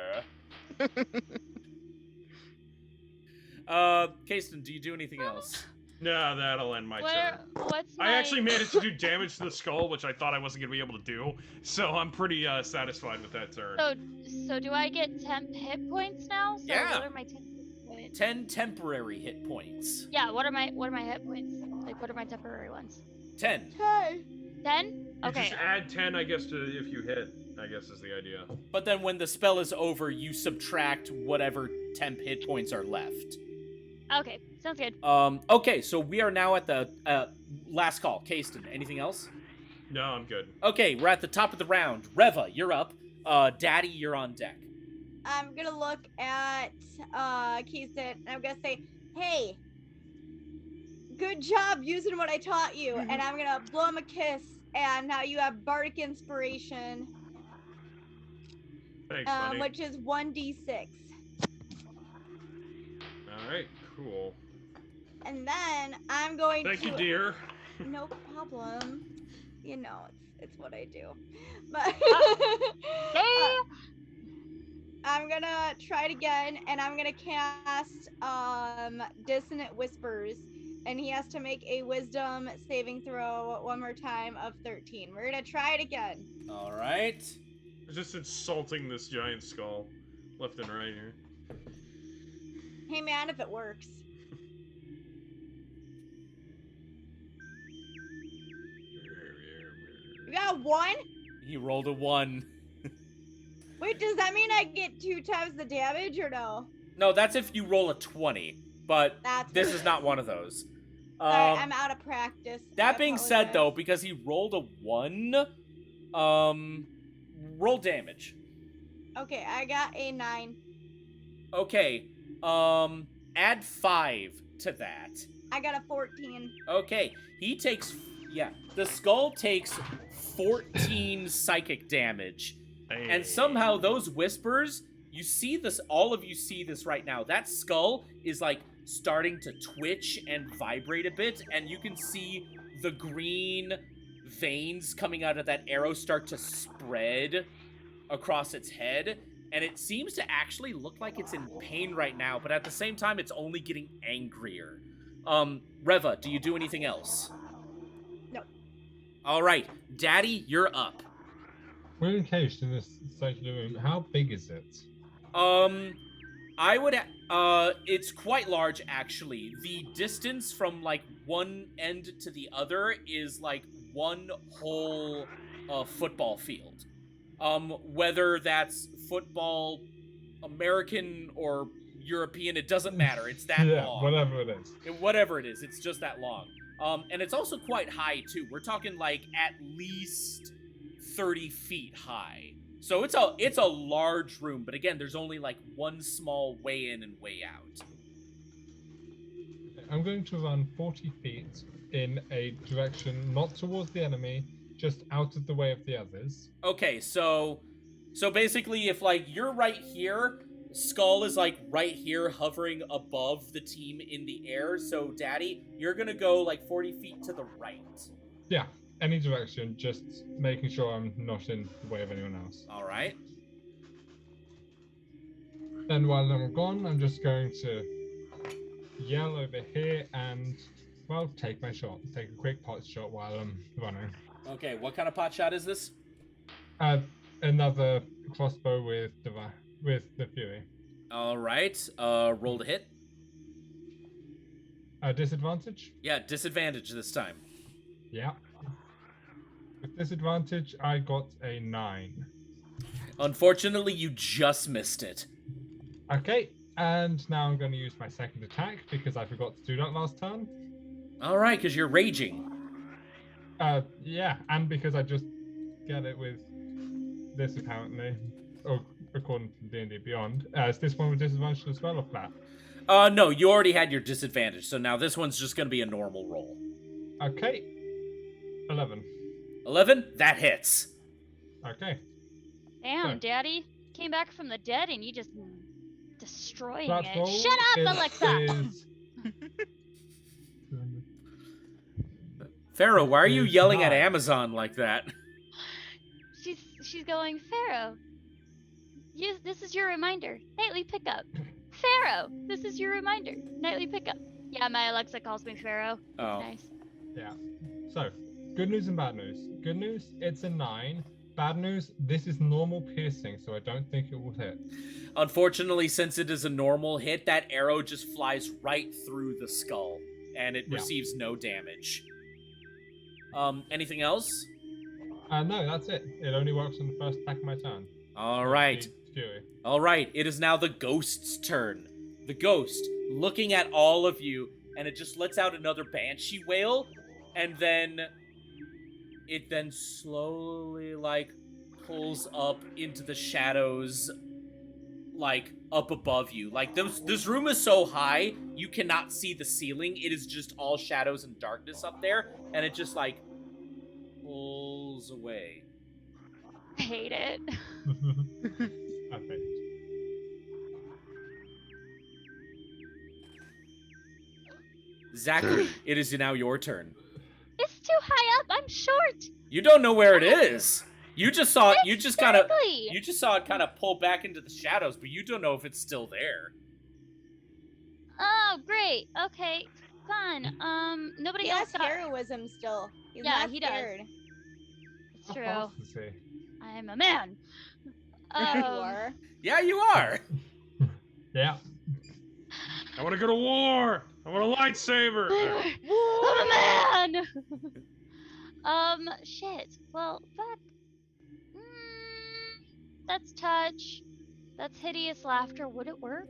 Kasten, do you do anything else? No, that'll end my turn. What's I my... actually managed to do damage to the skull, which I thought I wasn't going to be able to do, so I'm pretty satisfied with that turn. So do I get temp hit points now? So Yeah. What are my temp hit points? 10 temporary hit points. Yeah. What are my hit points? Like, what are my temporary ones? 10. Hey. 10? You Okay. just add 10, I guess, to if you hit, I guess is the idea. But then when the spell is over, you subtract whatever temp hit points are left. Okay. Sounds good. Okay, so we are now at the last call. Kasten, anything else? No, I'm good. Okay, we're at the top of the round. Reva, you're up. Daddy, you're on deck. I'm gonna look at Keiston and I'm gonna say, hey, good job using what I taught you. And I'm gonna blow him a kiss, and now you have bardic inspiration, Thanks, buddy. which is 1d6. Alright, cool. And then I'm going Thank to you, dear. No problem. You know, it's what I do. But I'm gonna try it again, and I'm gonna cast Dissonant Whispers, and he has to make a Wisdom saving throw one more time of 13. We're gonna try it again. All right. Just insulting this giant skull, left and right here. Hey man, if it works. You got a 1? He rolled a 1. Wait, does that mean I get 2 times the damage or no? No, that's if you roll a 20. But That's this is not one of those. Sorry, I'm out of practice. That I being said, though, apologize. because he rolled a 1, roll damage. Okay, I got a 9. Okay, add 5 to that. I got a 14. Okay, he takes, the skull takes 14 psychic damage. Hey. And somehow those whispers, you see this, all of you see this right now. That skull is like starting to twitch and vibrate a bit, and you can see the green veins coming out of that arrow start to spread across its head. And it seems to actually look like it's in pain right now, but at the same time, it's only getting angrier. Reva, do you do anything else? No. All right, Daddy, you're up. We're encased in this circular room. How big is it? I would, it's quite large, actually. The distance from, like, one end to the other is, like, one whole, football field. Whether that's football, American or European, it doesn't matter. It's that long. Whatever it is. Whatever it is, it's just that long. And it's also quite high, too. We're talking, like, at least 30 feet high. So it's a large room, but again, there's only, like, one small way in and way out. I'm going to run 40 feet in a direction not towards the enemy, just out of the way of the others. Okay, so basically, if, like, you're right here, Skull is, like, right here, hovering above the team in the air. So, Daddy, you're gonna go, like, 40 feet to the right. Yeah, any direction, just making sure I'm not in the way of anyone else. All right. Then while I'm gone, I'm just going to yell over here and, well, take my shot. Take a quick pot shot while I'm running. Okay, what kind of pot shot is this? Another crossbow with the Fury. All right. Roll to hit. Disadvantage? Yeah, disadvantage this time. Yeah. With disadvantage, I got a 9. Unfortunately, you just missed it. Okay, and now I'm going to use my second attack because I forgot to do that last turn. All right, because you're raging. Yeah, and because I just get it with this apparently, or according to D&D Beyond. Is this one with disadvantage as well or flat? No, you already had your disadvantage, so now this one's just gonna be a normal roll. Okay. 11. 11? That hits. Okay. Damn, So- Daddy came back from the dead and you just destroying Flat it. roll Shut up, Alexa! is- Pharaoh, why are you It's yelling at not. Amazon like that? She's going, Pharaoh. This is your reminder. Nightly pickup. Pharaoh, this is your reminder. Nightly pickup. Yeah, my Alexa calls me Pharaoh. Oh. Nice. Yeah. So, good news and bad news. Good news, it's a 9. Bad news, this is normal piercing, so I don't think it will hit. Unfortunately, since it is a normal hit, that arrow just flies right through the skull, and it Yeah. receives no damage. Anything else? No, that's it. It only works on the first attack of my turn. All right. The Fury. All right, it is now the ghost's turn. The ghost, looking at all of you, and it just lets out another banshee wail, and then it then slowly, like, pulls up into the shadows, like, up above you. Like, this room is so high, you cannot see the ceiling. It is just all shadows and darkness up there, and it just, like, pulls away. I hate it. Perfect. Zachary, it is now your turn. It's too high up. I'm short. You don't know where it is. You just saw it. You just kind of. Exactly. You just saw it kind of pull back into the shadows, but you don't know if it's still there. Oh, great. Okay, fun. Nobody He else has got. heroism still. He's Yeah, not he does. scared. It's How true. fast is he? I'm a man. Yeah, you are. Yeah, you are. Yeah. I want to go to war. I want a lightsaber. I'm a man. Shit. Well, that's touch. That's hideous laughter. Would it work?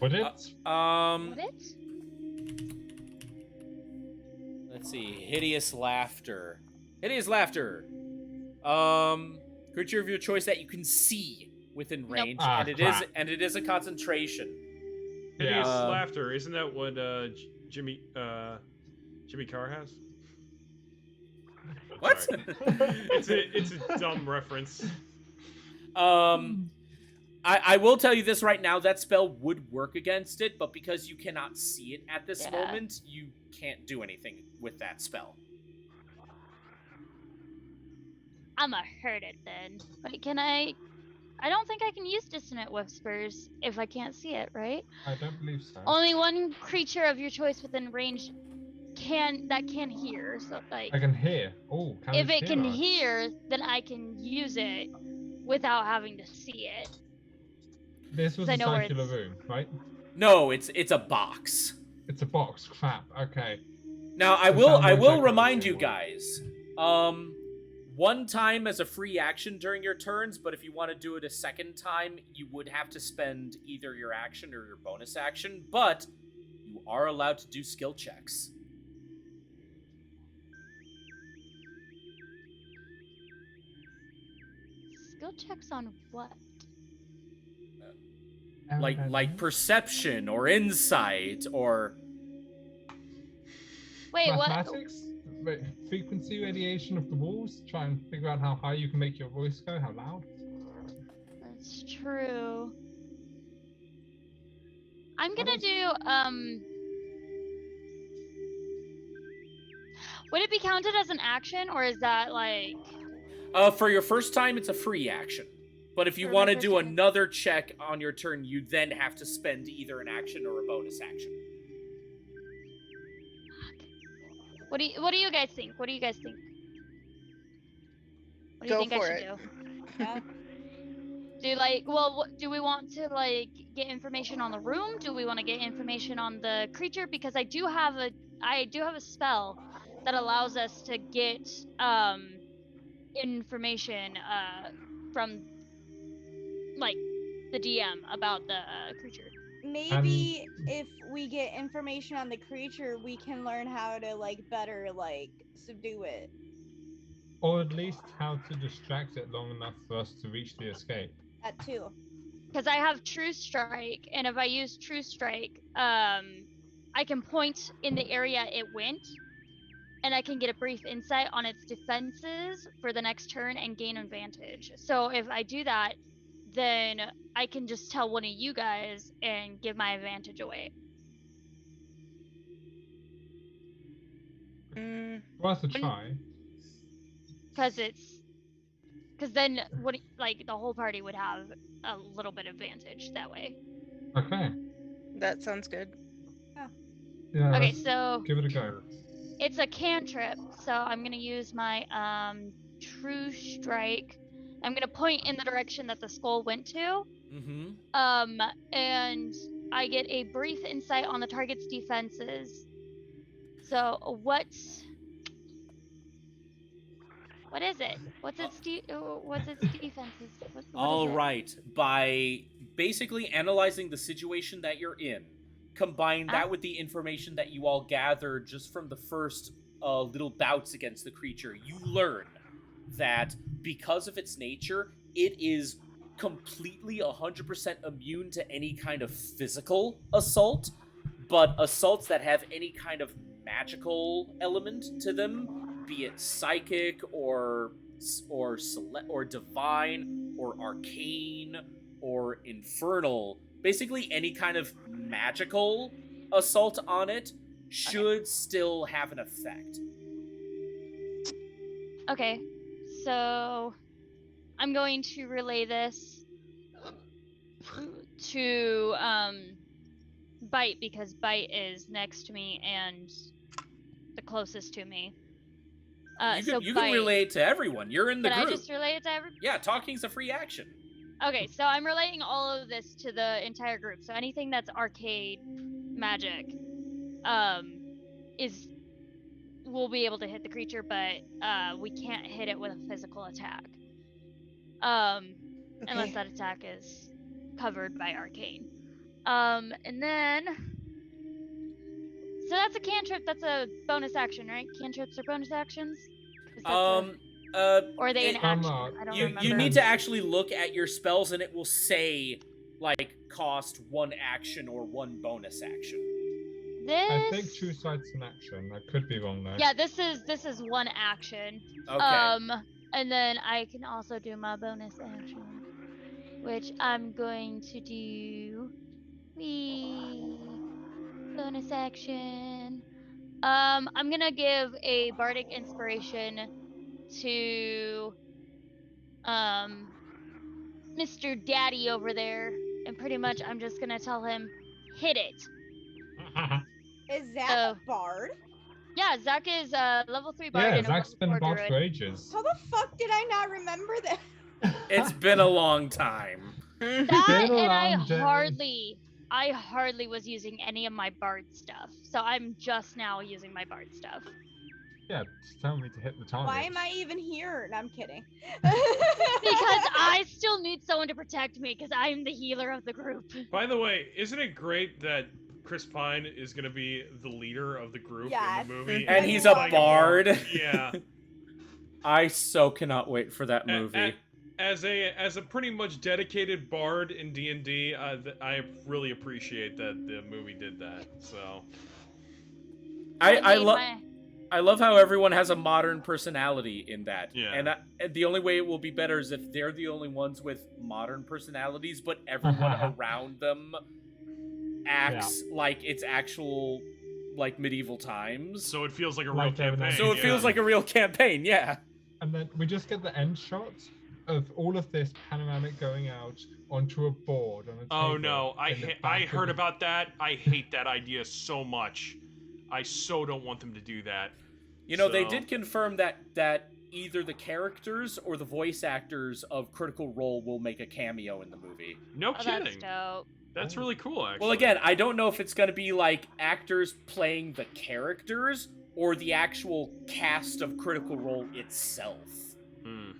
Would it? Would it? Let's see. Hideous laughter. Hideous laughter. Creature of your choice that you can see within Nope. range, Ah, and it is a concentration. Hideous Yeah. laughter. Isn't that what Jimmy Carr has? What? Sorry. It's a dumb reference. I will tell you this right now, that spell would work against it, but because you cannot see it at this Yeah. moment, you can't do anything with that spell. I'ma hurt it then. Wait, can I don't think I can use Dissonant Whispers if I can't see it, right? I don't believe so. Only one creature of your choice within range can hear. So like I can hear. Oh, if it hear can us? hear, then I can use it without having to see it. This was I a know where circular it's- room, right? No, it's a box. It's a box. Crap. Okay. Now I Does will that work like remind that you or- guys. One time as a free action during your turns, but if you want to do it a second time, you would have to spend either your action or your bonus action, but you are allowed to do skill checks. Skill checks on what? Like perception or insight or Wait, what? Mathematics? Wait, frequency radiation of the walls? Try and figure out how high you can make your voice go, how loud? That's true. I'm What gonna else? do would it be counted as an action, or is that like for your first time it's a free action. But if you For my want to first do time. another check on your turn, you then have to spend either an action or a bonus action. what do you guys think? What do you guys think? What do you Go think I for should it. do? Yeah. Do we want to like get information on the room? Do we want to get information on the creature? Because I do have a spell that allows us to get information from like the DM about the creature. Maybe if we get information on the creature, we can learn how to like better like subdue it. Or at least how to distract it long enough for us to reach the escape. At 2. Because I have True Strike, and if I use True Strike, I can point in the area it went, and I can get a brief insight on its defenses for the next turn and gain advantage. So if I do that, then I can just tell one of you guys and give my advantage away. Worth a try. Because then like the whole party would have a little bit advantage that way. Okay. That sounds good. Yeah, Okay, let's so give it a go. it's a cantrip, so I'm gonna use my True Strike. I'm gonna point in the direction that the skull went to. Mm-hmm. And I get a brief insight on the target's defenses. So what is it? What's its defenses? What All is it? right. By basically analyzing the situation that you're in, combine that with the information that you all gathered just from the first little bouts against the creature, you learn that because of its nature, it is completely 100% immune to any kind of physical assault, but assaults that have any kind of magical element to them, be it psychic or divine or arcane or infernal, basically any kind of magical assault on it should still have an effect. Okay, so I'm going to relay this to Bite, because Bite is next to me and the closest to me. You can relay it to everyone. You're in the Can group. I just relay it to everybody? Yeah, talking's a free action. Okay, so I'm relaying all of this to the entire group. So anything that's arcade magic, will be able to hit the creature, but we can't hit it with a physical attack. Unless that attack is covered by arcane. And then So that's a cantrip. That's a bonus action, right? Cantrips are bonus actions. Is that or are they an it- action? uh, I don't you remember. you need Depends. to actually look at your spells, and it will say like cost 1 action or 1 bonus action. This. I think two sides in action. I could be wrong though. Yeah, this is 1 action. Okay. And then I can also do my bonus action, which I'm going to do. Bonus action. I'm gonna give a bardic inspiration to Mr. Daddy over there, and pretty much I'm just gonna tell him, hit it. Is Zach So- a bard? Yeah, Zach is level 3 bard Yeah, and a Zach's level been 4 a bard druid. for ages. How the fuck did I not remember that? It's been a long time. That Been and I around, Jenny. hardly was using any of my bard stuff. So I'm just now using my bard stuff. Yeah, just tell me to hit the target. Why am I even here? No, I'm kidding. Because I still need someone to protect me because I'm the healer of the group. By the way, isn't it great that Chris Pine is going to be the leader of the group Yes. in the movie? And I he's a love it. bard. Yeah. I so cannot wait for that movie. As a pretty much dedicated bard in D&D, I really appreciate that the movie did that. So I love how everyone has a modern personality in that. Yeah. And the only way it will be better is if they're the only ones with modern personalities, but everyone around them acts like it's actual like medieval times. so it feels like a real Like campaign. So it feels like a real campaign, yeah. And then we just get the end shot of all of this panoramic going out onto a board on a table. Oh no, in the I back of heard the- about that. I hate that idea so much. I so don't want them to do that. You know, they So- did confirm that either the characters or the voice actors of Critical Role will make a cameo in the movie. No Oh, that's kidding. dope. That's really cool, actually. Well, again, I don't know if it's going to be like actors playing the characters or the actual cast of Critical Role itself. Hmm.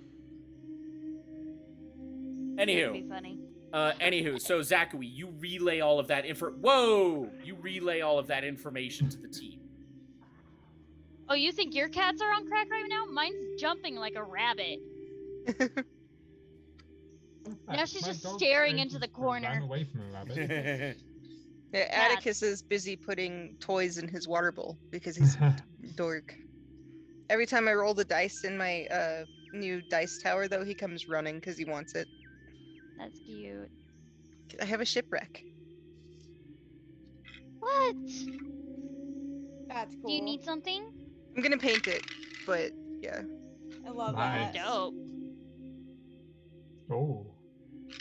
That'd Anywho, be funny. so Zachary, you relay all of that You relay all of that information to the team. Oh, you think your cats are on crack right now? Mine's jumping like a rabbit. Now she's My just dog staring ran- into the ran corner. away from a rabbit. Yeah, Atticus is busy putting toys in his water bowl because he's a dork. Every time I roll the dice in my new dice tower, though, he comes running because he wants it. That's cute. I have a shipwreck. What? That's cool. Do you need something? I'm gonna paint it, but yeah. I love Nice. that. Dope. Oh,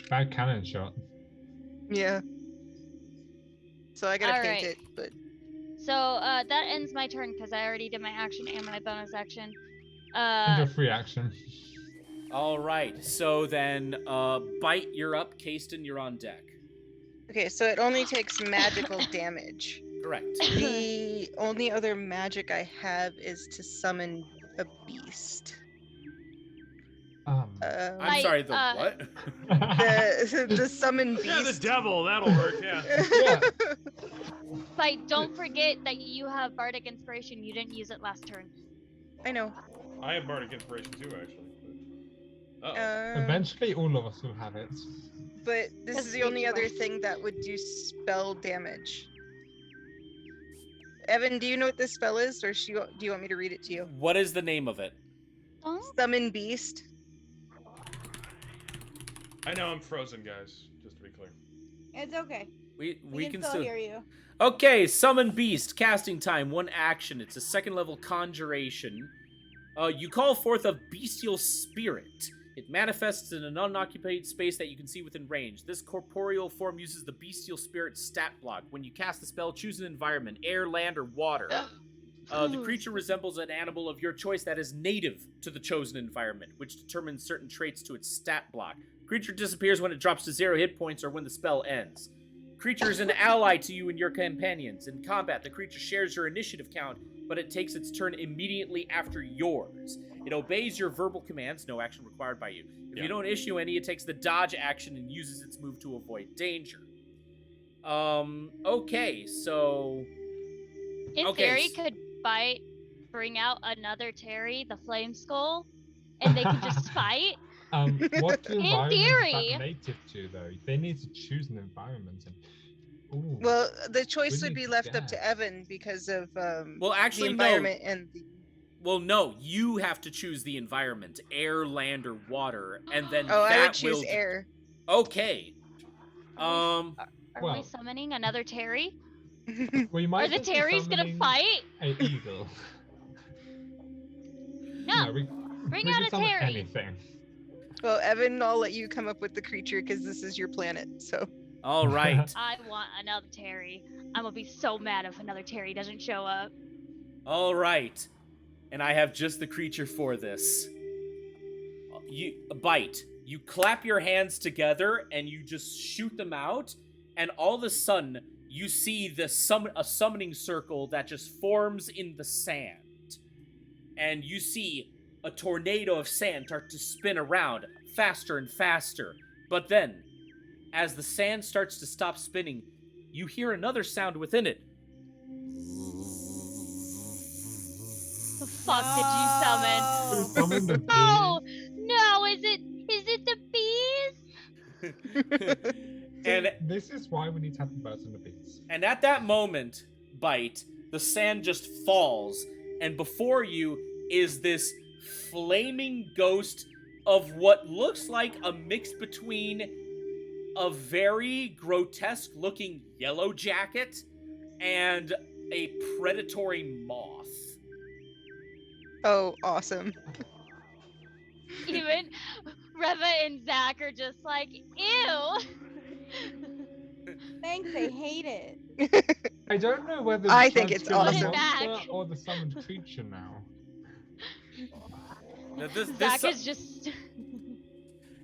bad cannon shot. Yeah. So I gotta paint Alright. it, but So that ends my turn because I already did my action and my bonus action. Into a free action. All right, so then, Bite, you're up. Kasten, you're on deck. okay, so it only takes magical damage. Correct. The only other magic I have is to summon a beast. I'm Like, sorry, the what? The summon beast. Yeah, the devil. That'll work. Yeah. Yeah. But don't forget that you have bardic inspiration. You didn't use it last turn. I know. I have bardic inspiration too, actually. Uh-oh. Eventually, all of us will have it. But this Because is the we only other were- thing that would do spell damage. Evan, do you know what this spell is, or do you want me to read it to you? What is the name of it? Oh, Summon beast. I know I'm frozen, guys. Just to be clear. It's okay. We We can still hear you. Okay, Summon Beast, casting time, 1 action. It's a 2nd level conjuration. You call forth a bestial spirit. It manifests in an unoccupied space that you can see within range. This corporeal form uses the bestial spirit stat block. When you cast the spell, choose an environment, air, land, or water. The creature resembles an animal of your choice that is native to the chosen environment, which determines certain traits to its stat block. Creature disappears when it drops to 0 hit points or when the spell ends. Creature is an ally to you and your companions. In combat, the creature shares your initiative count, but it takes its turn immediately after yours. It obeys your verbal commands, no action required by you. If you don't issue any, it takes the dodge action and uses its move to avoid danger. Okay, so... In Okay, theory, could fight, bring out another Terry, the Flame Skull, and they could just fight. What environment is theory. that native to though? They need to choose an environment. Ooh, Well, the choice we would need be to left up guess. to Evan because of Well, actually, the no. environment and the. Well, no, you have to choose the environment, air, land, or water, and then Oh, that I would choose will. air. Okay. Are we Well- summoning another Terry? We Are might the as well be Terrys gonna summoning fight? a eagle. No, we bring we out can a summon Terry. anything. Well, Evan, I'll let you come up with the creature because this is your planet. So. All right. I want another Terry. I'm gonna be so mad if another Terry doesn't show up. All right. And I have just the creature for this. You bite. You clap your hands together and you just shoot them out, and all of a sudden you see a summoning circle that just forms in the sand. And you see a tornado of sand start to spin around faster and faster. But then, as the sand starts to stop spinning, you hear another sound within it. The fuck did you summon? Summon the Oh no! Is it the bees? And this is why we need to have the birds and the bees. And at that moment, Bite, the sand just falls, and before you is this flaming ghost of what looks like a mix between a very grotesque-looking yellow jacket and a predatory moth. Oh, awesome. Even Reva and Zach are just like, ew. Thanks, I hate it. I don't know whether I think that's it's gonna be awesome. monster or the summoned creature now. Now, Zach is just.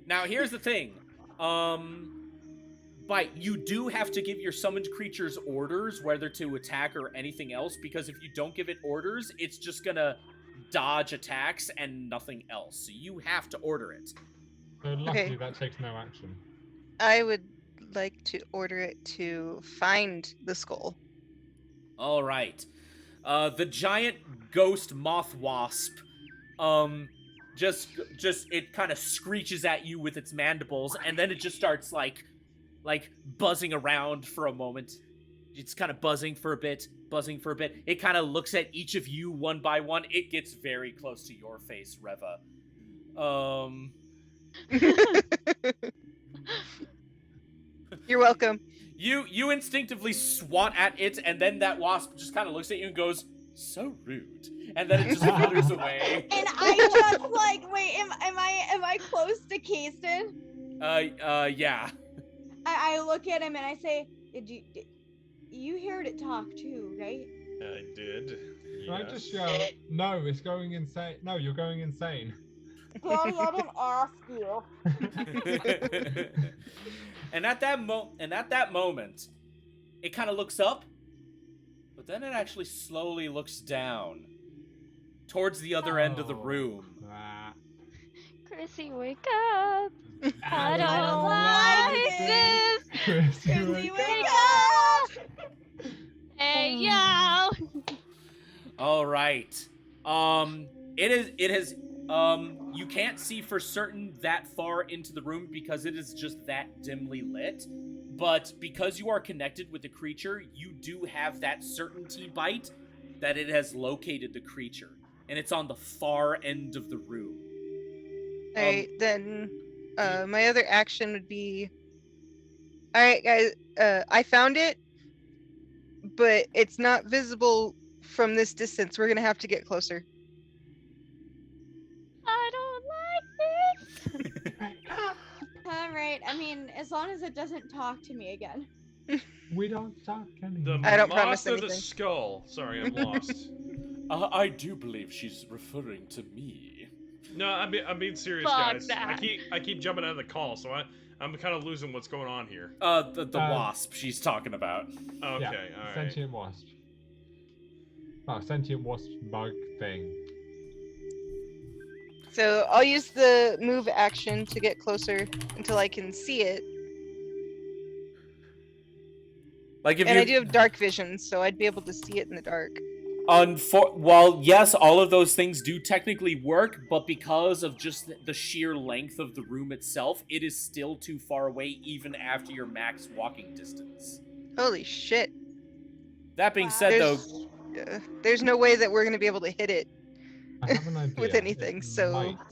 Now, here's the thing. Bite, you do have to give your summoned creatures orders, whether to attack or anything else, because if you don't give it orders, it's just gonna dodge attacks and nothing else. So you have to order it. So luckily Okay. that takes no action. I would like to order it to find the skull. All right. The giant ghost moth wasp, just it kind of screeches at you with its mandibles, and then it just starts like buzzing around for a moment. It's kind of buzzing for a bit. It kind of looks at each of you one by one. It gets very close to your face, Reva. You're welcome. You instinctively swat at it, and then that wasp just kind of looks at you and goes, "So rude," and then it just withers away. And I just like, wait, am I close to Keyston? Yeah. I look at him and I say, did you heard it talk too, right? I did. Can I just yell, no, it's going insane. No, you're going insane. Daddy, I didn't ask you. And at that moment, it kind of looks up, but then it actually slowly looks down towards the other end of the room. Ah. Chrissy, wake up. I don't like this. Chrissy, wake up! Hey, yo. All right. It has you can't see for certain that far into the room because it is just that dimly lit. But because you are connected with the creature, you do have that certainty, Bite, that it has located the creature. And it's on the far end of the room. Alright, then my other action would be, alright guys, I found it, but it's not visible from this distance. We're gonna have to get closer. I don't like this. Alright, I mean, as long as it doesn't talk to me again. We don't talk The anymore. I don't moth promise or the anything. skull? Sorry, I'm lost. I do believe she's referring to me. No, I'm being serious, Fuck guys. that. I keep jumping out of the call, so I'm kind of losing what's going on here. The wasp she's talking about. Okay, Yeah, all right. sentient wasp. Oh, sentient wasp bug thing. So I'll use the move action to get closer until I can see it. Like if And you I do have dark vision, so I'd be able to see it in the dark. Well, yes, all of those things do technically work, but because of just the sheer length of the room itself, it is still too far away even after your max walking distance. Holy shit. That being Wow. said, though, There's no way that we're going to be able to hit it. I have an idea. With anything, It so- might work.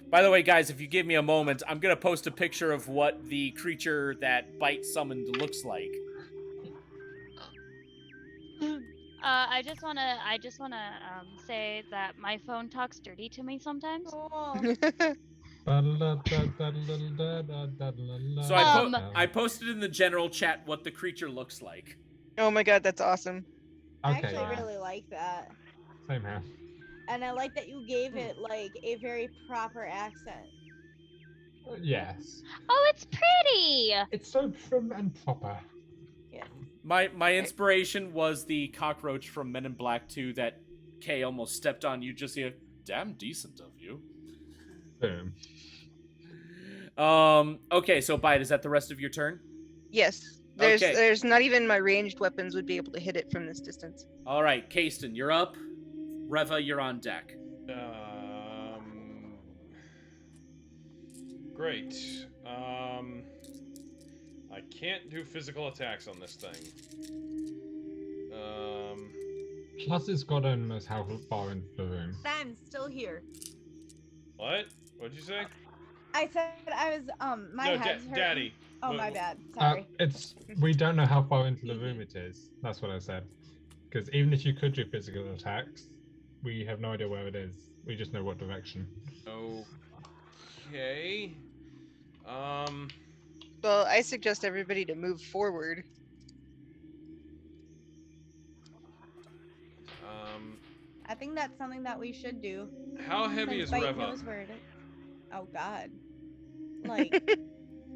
by the way, guys, if you give me a moment, I'm gonna post a picture of what the creature that Bite summoned looks like. I just wanna say that my phone talks dirty to me sometimes. Cool. So I posted in the general chat what the creature looks like. Oh my god, that's awesome. I Okay, actually yeah. really like that. Same here. And I like that you gave it like a very proper accent. Yes. Oh, it's pretty. It's so prim and proper. Yeah. My inspiration was the cockroach from Men in Black 2 that Kay almost stepped on. You just hear, damn decent of you. Boom. Okay, so Bite, is that the rest of your turn? Yes. Okay. There's not even my ranged weapons would be able to hit it from this distance. All right, Kasten, you're up. Reva, you're on deck. Great. I can't do physical attacks on this thing. Plus, it's got almost how far into the room. I'm still here. What? What'd you say? I said I was my No, head's hurting. Daddy. Oh What- my bad. Sorry. We don't know how far into the room it is. That's what I said. Because even if you could do physical attacks, we have no idea where it is. We just know what direction. Okay. Well, I suggest everybody to move forward. I think that's something that we should do. How heavy since is Bite Reva? knows where it is. Oh god. Like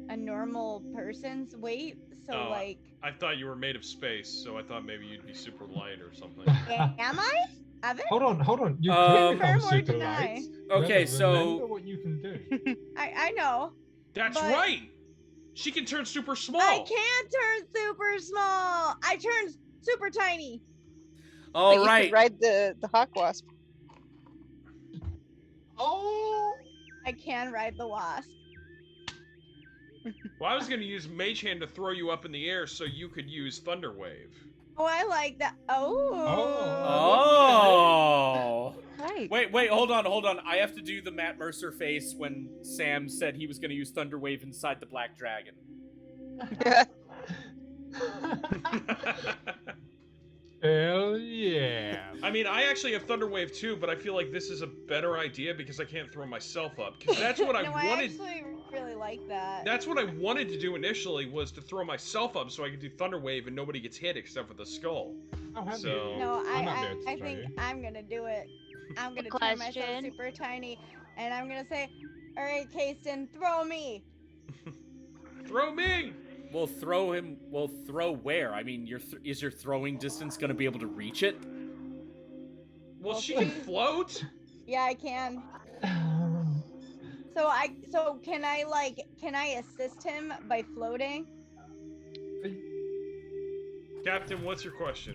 a normal person's weight. So Oh, like I thought you were made of space, so I thought maybe you'd be super light or something. am I? Evan? Hold on. You Um, could become Confirm or super deny? light. Okay, Remember so what you can do. I know. That's But- right! She can turn super small! I can't turn super small. I turn super tiny. But all you right. could ride the hawk wasp. Oh! I can ride the wasp. Well, I was gonna use Mage Hand to throw you up in the air so you could use Thunder Wave. Oh, I like that. Oh. Right. Wait, hold on. I have to do the Matt Mercer face when Sam said he was going to use Thunder Wave inside the Black Dragon. Hell yeah. I mean, I actually have Thunder Wave too, but I feel like this is a better idea because I can't throw myself up. Because that's what I no, wanted. I actually really like that. That's what I wanted to do initially, was to throw myself up so I could do Thunder Wave and nobody gets hit except for the skull. Oh, have So- you? No, I might be able to I show think you. I'm gonna do it. I'm gonna turn myself Question. super tiny, and I'm gonna say, "All right, Kasten, throw me." Throw me! We'll throw him. We'll throw where? I mean, is your throwing distance going to be able to reach it? Well, Well, she can please. float. Yeah, I can. So can I assist him by floating? Captain, what's your question?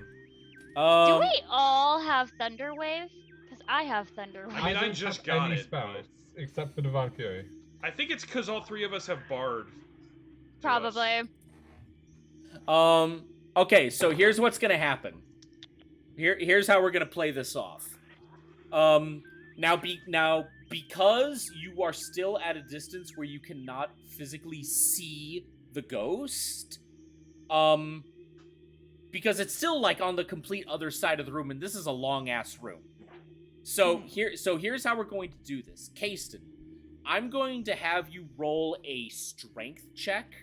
Do we all have Thunder Wave? Because I have Thunder Wave. I mean, I don't just have got any it, spells except for Divine Fury. I think it's because all three of us have Bard. to us. Probably. Okay, so here's what's gonna happen. Here's how we're gonna play this off. Now because you are still at a distance where you cannot physically see the ghost, because it's still like on the complete other side of the room, and this is a long ass room. So here's how we're going to do this. Kasten, I'm going to have you roll a strength check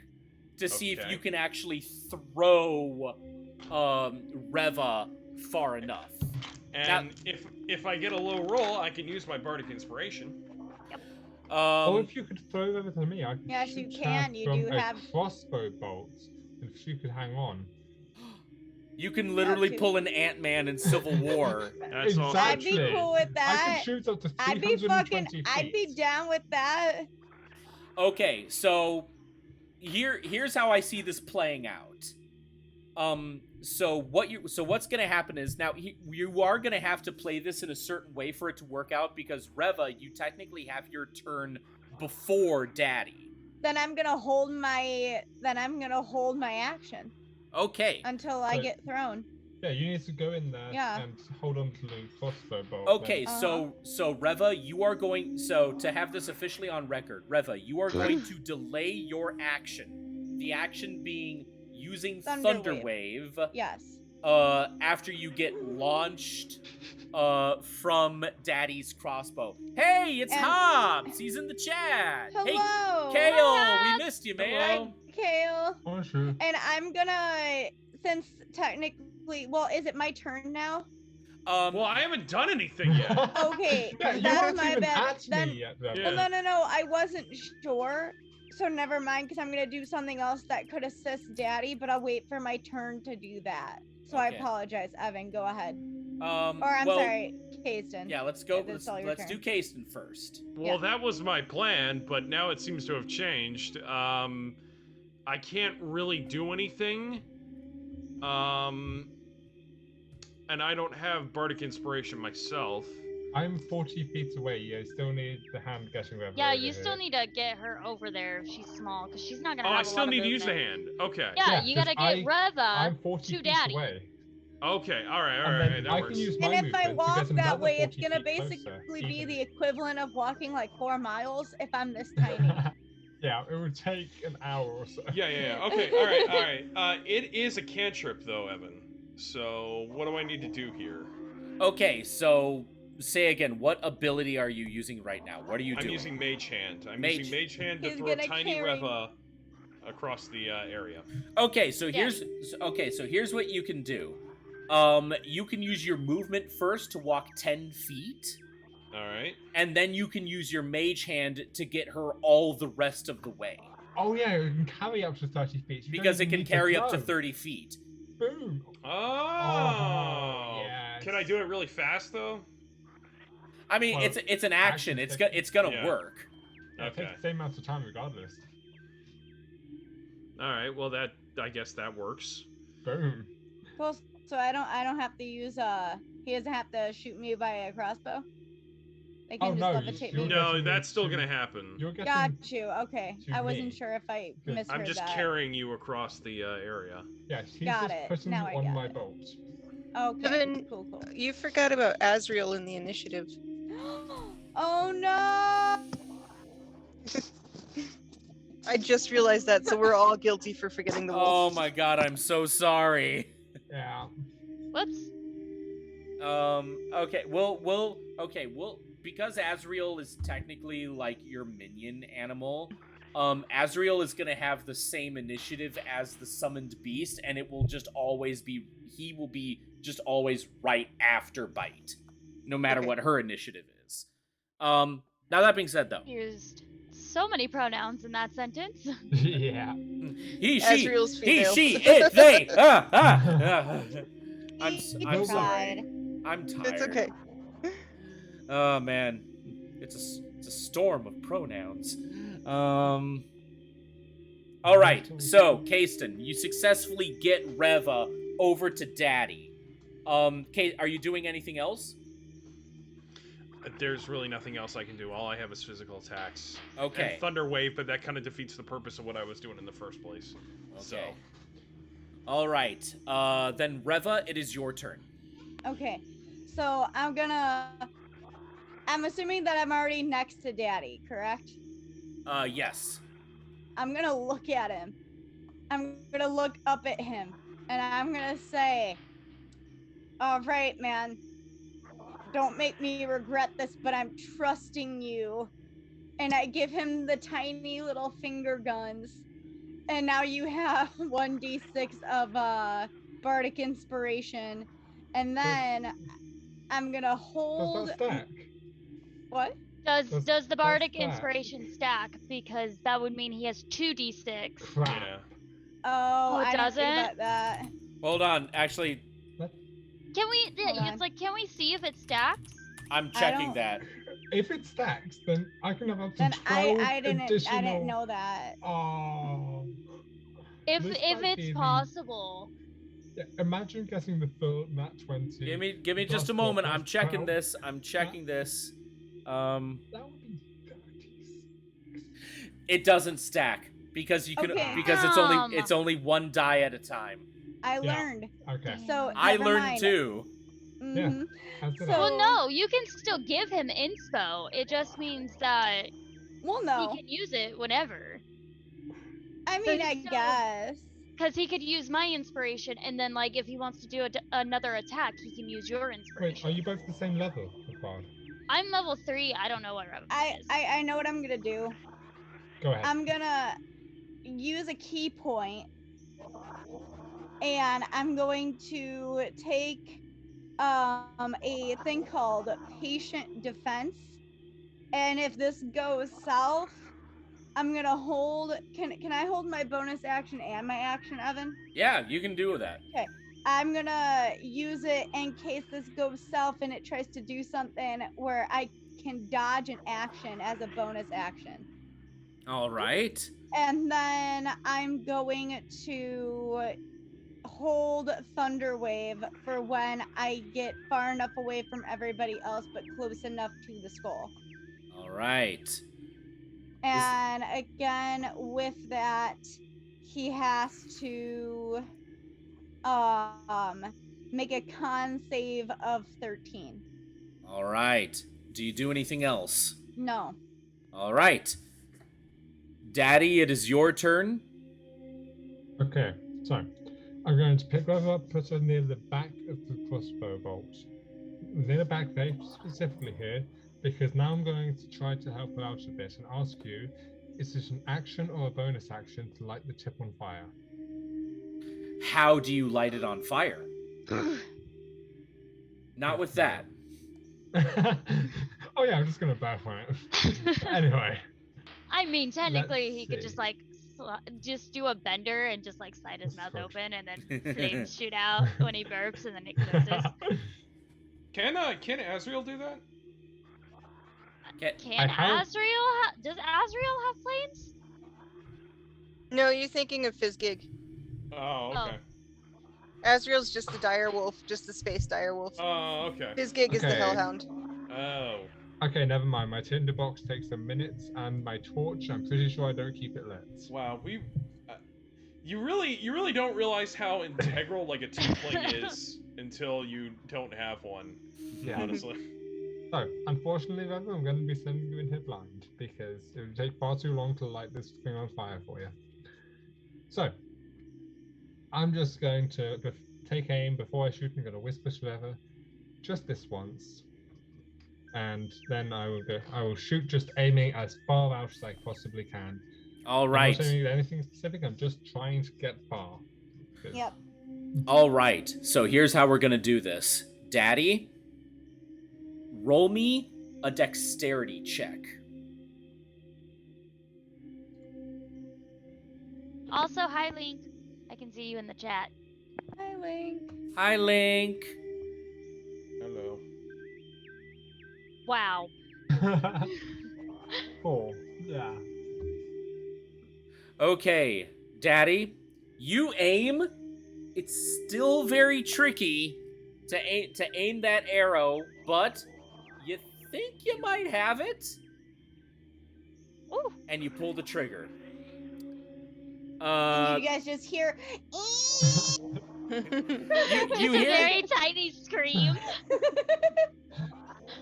to see if Okay. you can actually throw Reva far enough. And if I get a low roll, I can use my Bardic Inspiration. Or if you could throw them to me, I could Yes, you shoot can. her You from do a have- crossbow bolt, if she could hang on. you can literally to. pull an Ant-Man in Civil War. That's awesome. I'd be Exactly. cool with I that. could shoot up to I'd be 320 feet. I'd be down with that. Okay, so here's how I see this playing out. So what's gonna happen is now you are gonna have to play this in a certain way for it to work out, because Reva, you technically have your turn before Daddy. Then I'm gonna hold my action Okay. until I So- get thrown. Yeah, you need to go in there Yeah. and hold on to the crossbow bolt. Okay, Uh-huh. so Reva, you are going to have this officially on record. Reva, you are going to delay your action. The action being using Thunder Wave. Yes. After you get launched from Daddy's crossbow. Hey, it's And- Hobbs. He's in the chat. Hello. Hey, Kale, Hi, we missed you, man. Kale. Oh, sure. And I'm gonna, since technically, well, is it my turn now? Well, I haven't done anything yet. Okay, Yeah, you that's haven't my even bad. at Then- me yet, though. Yeah. Well, no, I wasn't sure. So never mind, because I'm gonna do something else that could assist Daddy, but I'll wait for my turn to do that. So I Okay. apologize, Evan. Go ahead. Or I'm well, sorry, Kasten. Yeah, let's go. Yeah, that's all your Let's do turn. Kasten first. Well, that was my plan, but now it seems to have changed. I can't really do anything. And I don't have Bardic Inspiration myself. I'm 40 feet away. You still need the hand getting over. Yeah, over you still here. need to get her over there if she's small, because she's not gonna Oh, have I a still lot of need to use the movement. hand. Okay. Yeah, Yeah, you 'cause gotta get Reva I'm 40 to feet Daddy. away. Okay. All right. And then That I works. can use my And if movement I to walk get that another way, it's 40 gonna feet closer, basically be even. the equivalent of walking like 4 miles if I'm this tiny. Yeah, it would take an hour or so. Yeah. Okay. All right. It is a cantrip, though, Evan. So what do I need to do here? Okay, so say again, what ability are you using right now? What are you I'm doing? using Mage Hand. I'm Mage- using Mage Hand to He's throw a gonna tiny carry- Reva across the area. Okay, so Yeah. here's what you can do. You can use your movement first to walk 10 feet, All right. and then you can use your mage hand to get her all the rest of the way. Oh yeah, it can carry up to 30 feet. You don't Because it even can need carry up to throw. 30 feet. Boom. Oh. yes. Can I do it really fast though? I mean, Well, it's an action. actions It's gonna Yeah. work. Yeah, it Okay. takes the same amount of time regardless. All right. Well, I guess that works. Boom. Cool. So I don't have to use he doesn't have to shoot me by a crossbow. They can Oh, just no, levitate you're me. No, getting that's still to- gonna happen. You're getting. Got you. Okay. to I wasn't me. sure if I Good. misheard I'm just that. carrying you across the area. Yeah, he's Got just it. putting Now you I on got my it. bolt. Okay. Evan, Cool. You forgot about Azrael in the initiative. Oh no! I just realized that, so we're all guilty for forgetting the wolf. Oh my god, I'm so sorry. Yeah. Whoops. Okay, well, because Azrael is technically like your minion animal, Azrael is gonna have the same initiative as the summoned beast, and it will just always be, he will be just always right after Bite, no matter Okay. what her initiative is. Now that being said though, Used so many pronouns in that sentence. Yeah. he, she, Azrael's he, female. she, it, they, I'm He sorry. tried. I'm tired. It's okay. Oh man, it's a storm of pronouns. All right, so Kasten, you successfully get Reva over to Daddy. Kate, are you doing anything else? There's really nothing else I can do. All I have is physical attacks. Okay. And Thunder Wave, but that kind of defeats the purpose of what I was doing in the first place. So. Okay. All right. Then Reva, it is your turn. Okay. So I'm assuming that I'm already next to Daddy, correct? Yes. I'm gonna look at him. I'm gonna look up at him. And I'm gonna say, all right, man. Don't make me regret this, but I'm trusting you. And I give him the tiny little finger guns. And now you have 1d6 of Bardic Inspiration. And then I'm gonna Does hold... that stack? What? Does the Bardic stack. Inspiration stack? Because that would mean he has 2d6. Crap. Yeah. Oh, Oh, it I didn't think doesn't? about that. Hold on. Actually, Can we? Hold on. It's like, can we see if it stacks? I'm I checking don't- that. If it stacks, then I can have up to Then 12 I additional... didn't know that. Oh. If This if might it's be the- possible. Yeah, imagine getting the full nat 20. Give me just plus a 4 moment. plus I'm checking 12. this. I'm checking this. That would be 36. It doesn't stack because you can Okay. because Damn. it's only one die at a time. I Yeah. learned. Okay. So I never learned mind. too. Mhm. As did So- I. Well, no, you can still give him inspo. It just means that Well, he no. can use it whenever. I So mean, he's I still- guess. Because he could use my inspiration, and then, like, if he wants to do another attack, he can use your Wait, inspiration. are you both the same level of Bard? I'm level 3. I don't know what Revenant is. I know what I'm gonna do. Go ahead. I'm gonna use a key point, and I'm going to take a thing called patient defense, and if this goes south, I'm gonna hold. Can I hold my bonus action and my action, Evan? Yeah, you can do that. Okay. I'm gonna use it in case this goes south and it tries to do something where I can dodge an action as a bonus action. All right. And then I'm going to hold Thunder Wave for when I get far enough away from everybody else but close enough to the skull. All right. And again, with that, he has to make a con save of 13. All right. Do you do anything else? No. All right. Daddy, it is your turn. Okay, so I'm going to pick Rev up, put her near the back of the crossbow bolt. Near the back, very specifically here, because now I'm going to try to help her out a bit and ask you, is this an action or a bonus action to light the tip on fire? How do you light it on fire? Not with that. Oh yeah, I'm just going to bath on it. Anyway. I mean, technically, Let's he could just see. like just do a bender and just like slide his mouth That's open, and then flames shoot out when he burps, and then it closes. Can Azrael do that? Can have- Azrael? Does Azrael have flames? No, you're thinking of Fizzgig. Oh, Oh. okay. Azrael's just the dire wolf, just the space dire wolf. Oh, okay. Fizzgig is the Okay. hellhound. Oh. Okay, never mind. My tinderbox takes a minute, and my torch, I'm pretty sure I don't keep it lit. Wow, you really don't realize how integral like a tiefling is until you don't have one. Yeah. Honestly. So, unfortunately, Rev, I'm going to be sending you in here blind, because it would take far too long to light this thing on fire for you. So, I'm just going to take aim before I shoot. I'm going to whisper to Rev, just this once. And then I will shoot, just aiming as far out as I possibly can. All I'm right. not aiming at anything specific, I'm just trying to get far. 'Cause- Yep. All right. So here's how we're going to do this. Daddy, roll me a dexterity check. Also, hi Link. I can see you in the chat. Hi, Link. Hi, Link. Hello. Wow. 4. Yeah. Okay, Daddy, you aim. It's still very tricky to aim that arrow, but you think you might have it, Ooh. and you pull the trigger. And you guys just hear. You a hear? very tiny scream.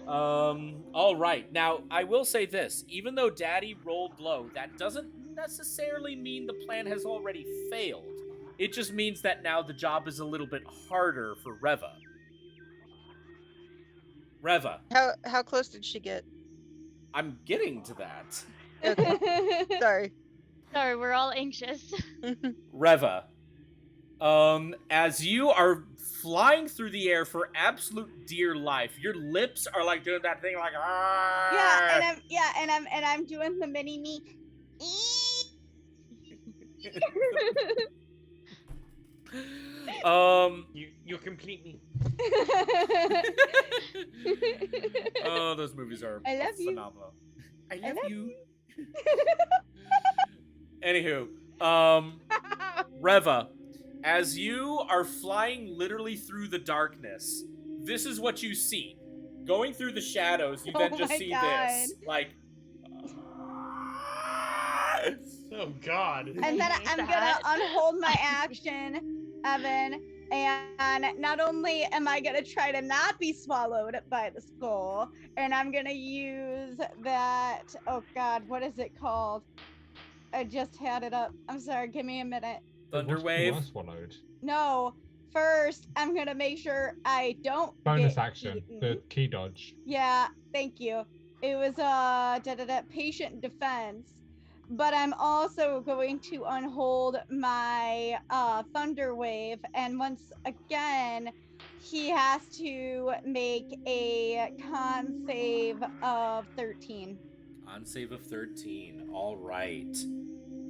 All right. Now, I will say this. Even though Daddy rolled low, that doesn't necessarily mean the plan has already failed. It just means that now the job is a little bit harder for Reva. Reva, How close did she get? I'm getting to that. Okay. Sorry. Sorry, we're all anxious. Reva, as you are flying through the air for absolute dear life, your lips are like doing that thing like and I'm doing the mini me. um You complete me. Oh, those movies are I love you. phenomenal. I love, love you. Anywho, Reva, as you are flying literally through the darkness, this is what you see. Going through the shadows, you then Oh just my see God. this. Like. Oh God. And then hate I'm gonna that. unhold my action, Evan, and not only am I gonna try to not be swallowed by the skull, and I'm gonna use that. Oh God, what is it called? I just had it up. I'm sorry. Give me a minute. Thunder What if you wave. are swallowed? No, first I'm gonna make sure I don't Bonus get action, eaten. the key dodge. Yeah, thank you. It was patient defense. But I'm also going to unhold my thunder wave, and once again, he has to make a con save of 13. On save of 13. All right.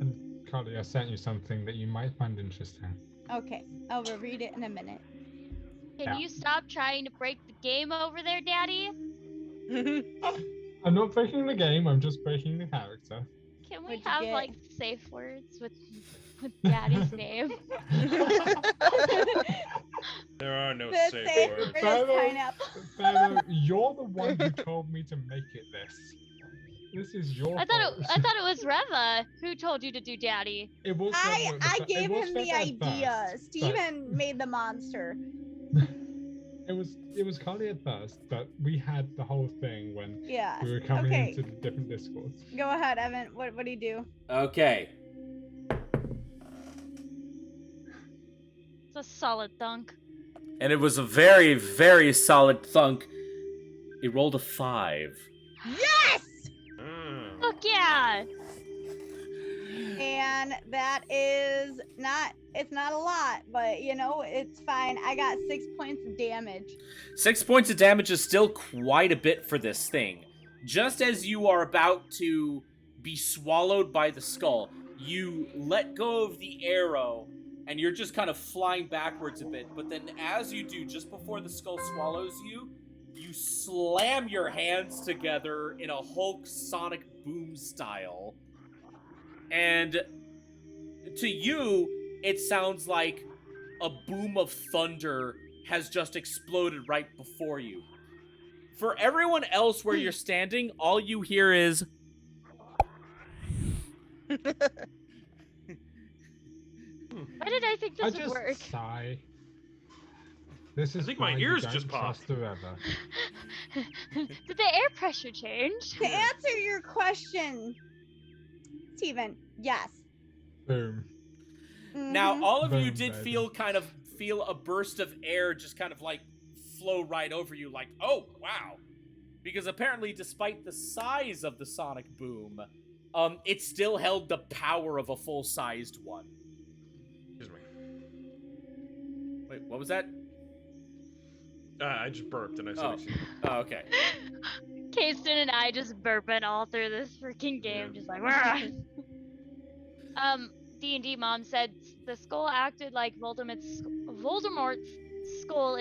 And Carly, I sent you something that you might find interesting. Okay, I'll read it in a minute. Can Yeah. you stop trying to break the game over there, Daddy? I'm not breaking the game, I'm just breaking the character. Can we What'd you have get? like safe words with Daddy's name? There are no The safe safe words. word is Pharaoh- pineapple. Pharaoh, you're the one who told me to make it this. This is your I fault. thought it was Reva who told you to do Daddy. It was I Feather at gave it was him the Feather at idea. first, but Steven made the monster. it was Carly at first, but we had the whole thing when Yeah. we were coming Okay. into the different discords. Go ahead, Evan. What do you do? Okay. It's a solid thunk. And it was a very, very solid thunk. It rolled a 5. Yes! Mm. Fuck yeah! And that is it's not a lot, but you know, it's fine. I got 6 points of damage. 6 points of damage is still quite a bit for this thing. Just as you are about to be swallowed by the skull, you let go of the arrow, and you're just kind of flying backwards a bit. But then as you do, just before the skull swallows you, you slam your hands together in a Hulk sonic boom style. And to you, it sounds like a boom of thunder has just exploded right before you. For everyone else where you're standing, all you hear is... Why did I think I this would just work? sigh. This is think my why you ears don't just popped. trust the Reva. Did the air pressure change? To answer your question, Steven, yes. Boom. Now, Mhm. all of you Boom, did baby. feel a burst of air just kind of like flow right over you, like, oh, wow. Because apparently, despite the size of the sonic boom, it still held the power of a full-sized one. Excuse me. Wait, what was that? I just burped and I said Oh. excuse me. Oh, okay. Kasten and I just burping all through this freaking game, Yeah. just like "Rah." D&D mom said the skull acted like Voldemort's skull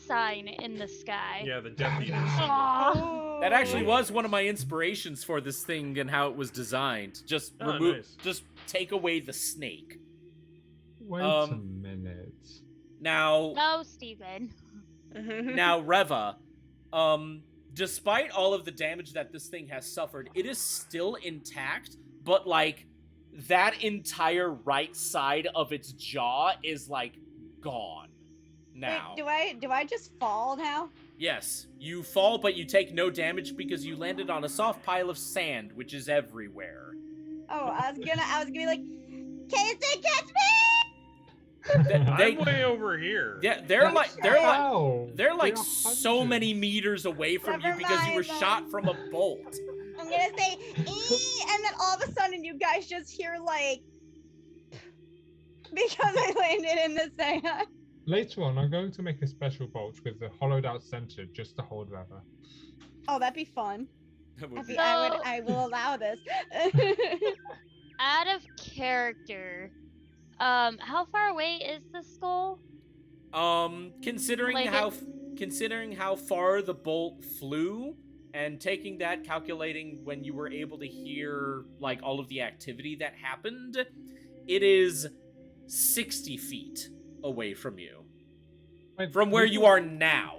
sign in the sky. Yeah, the Death Eater symbol. Aw. Oh. That actually was one of my inspirations for this thing and how it was designed. Just Oh, remove, nice. just take away the snake. Wait a minute. Now, No, Steven. now, Reva, despite all of the damage that this thing has suffered, it is still intact, but like that entire right side of its jaw is like gone now. Wait, do I just fall now? Yes, you fall, but you take no damage because you landed on a soft pile of sand, which is everywhere. Oh, I was gonna be like, Kason, catch me! They, I'm way over here. yeah, they're like Ow, like there are so many hundreds. meters away from you Never because you were mind, then. shot from a bolt. I'm gonna say, and then all of a sudden you guys just hear like, because I landed in the sand. Later on, I'm going to make a special bolt with the hollowed out center just to hold Reva. Oh, that'd be fun. That would I'd be- be- I will allow this. Out of character, how far away is the skull? Considering Like considering how far the bolt flew, and taking that, calculating when you were able to hear like all of the activity that happened, it is 60 feet away from you, Wait, from where this you was- are now.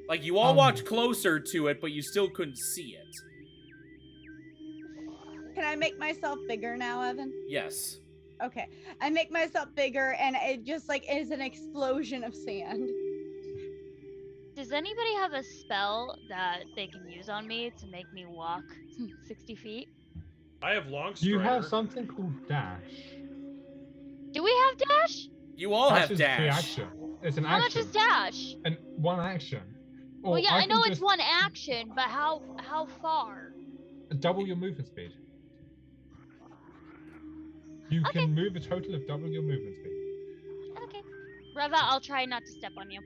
Like you all walked closer to it, but you still couldn't see it. Can I make myself bigger now, Evan? Yes. Okay. I make myself bigger and it just like is an explosion of sand. does anybody have a spell that they can use on me to make me walk 60 feet? I have long Do you have strider. something called dash? Do we have dash? You all Dash have is dash. free action. It's an How action. much is dash? And one action. Or Well, yeah, I can know it's just one action, but how far? double your movement speed. You Okay. can move a total of double your movement speed. Okay. Reva, I'll try not to step on you.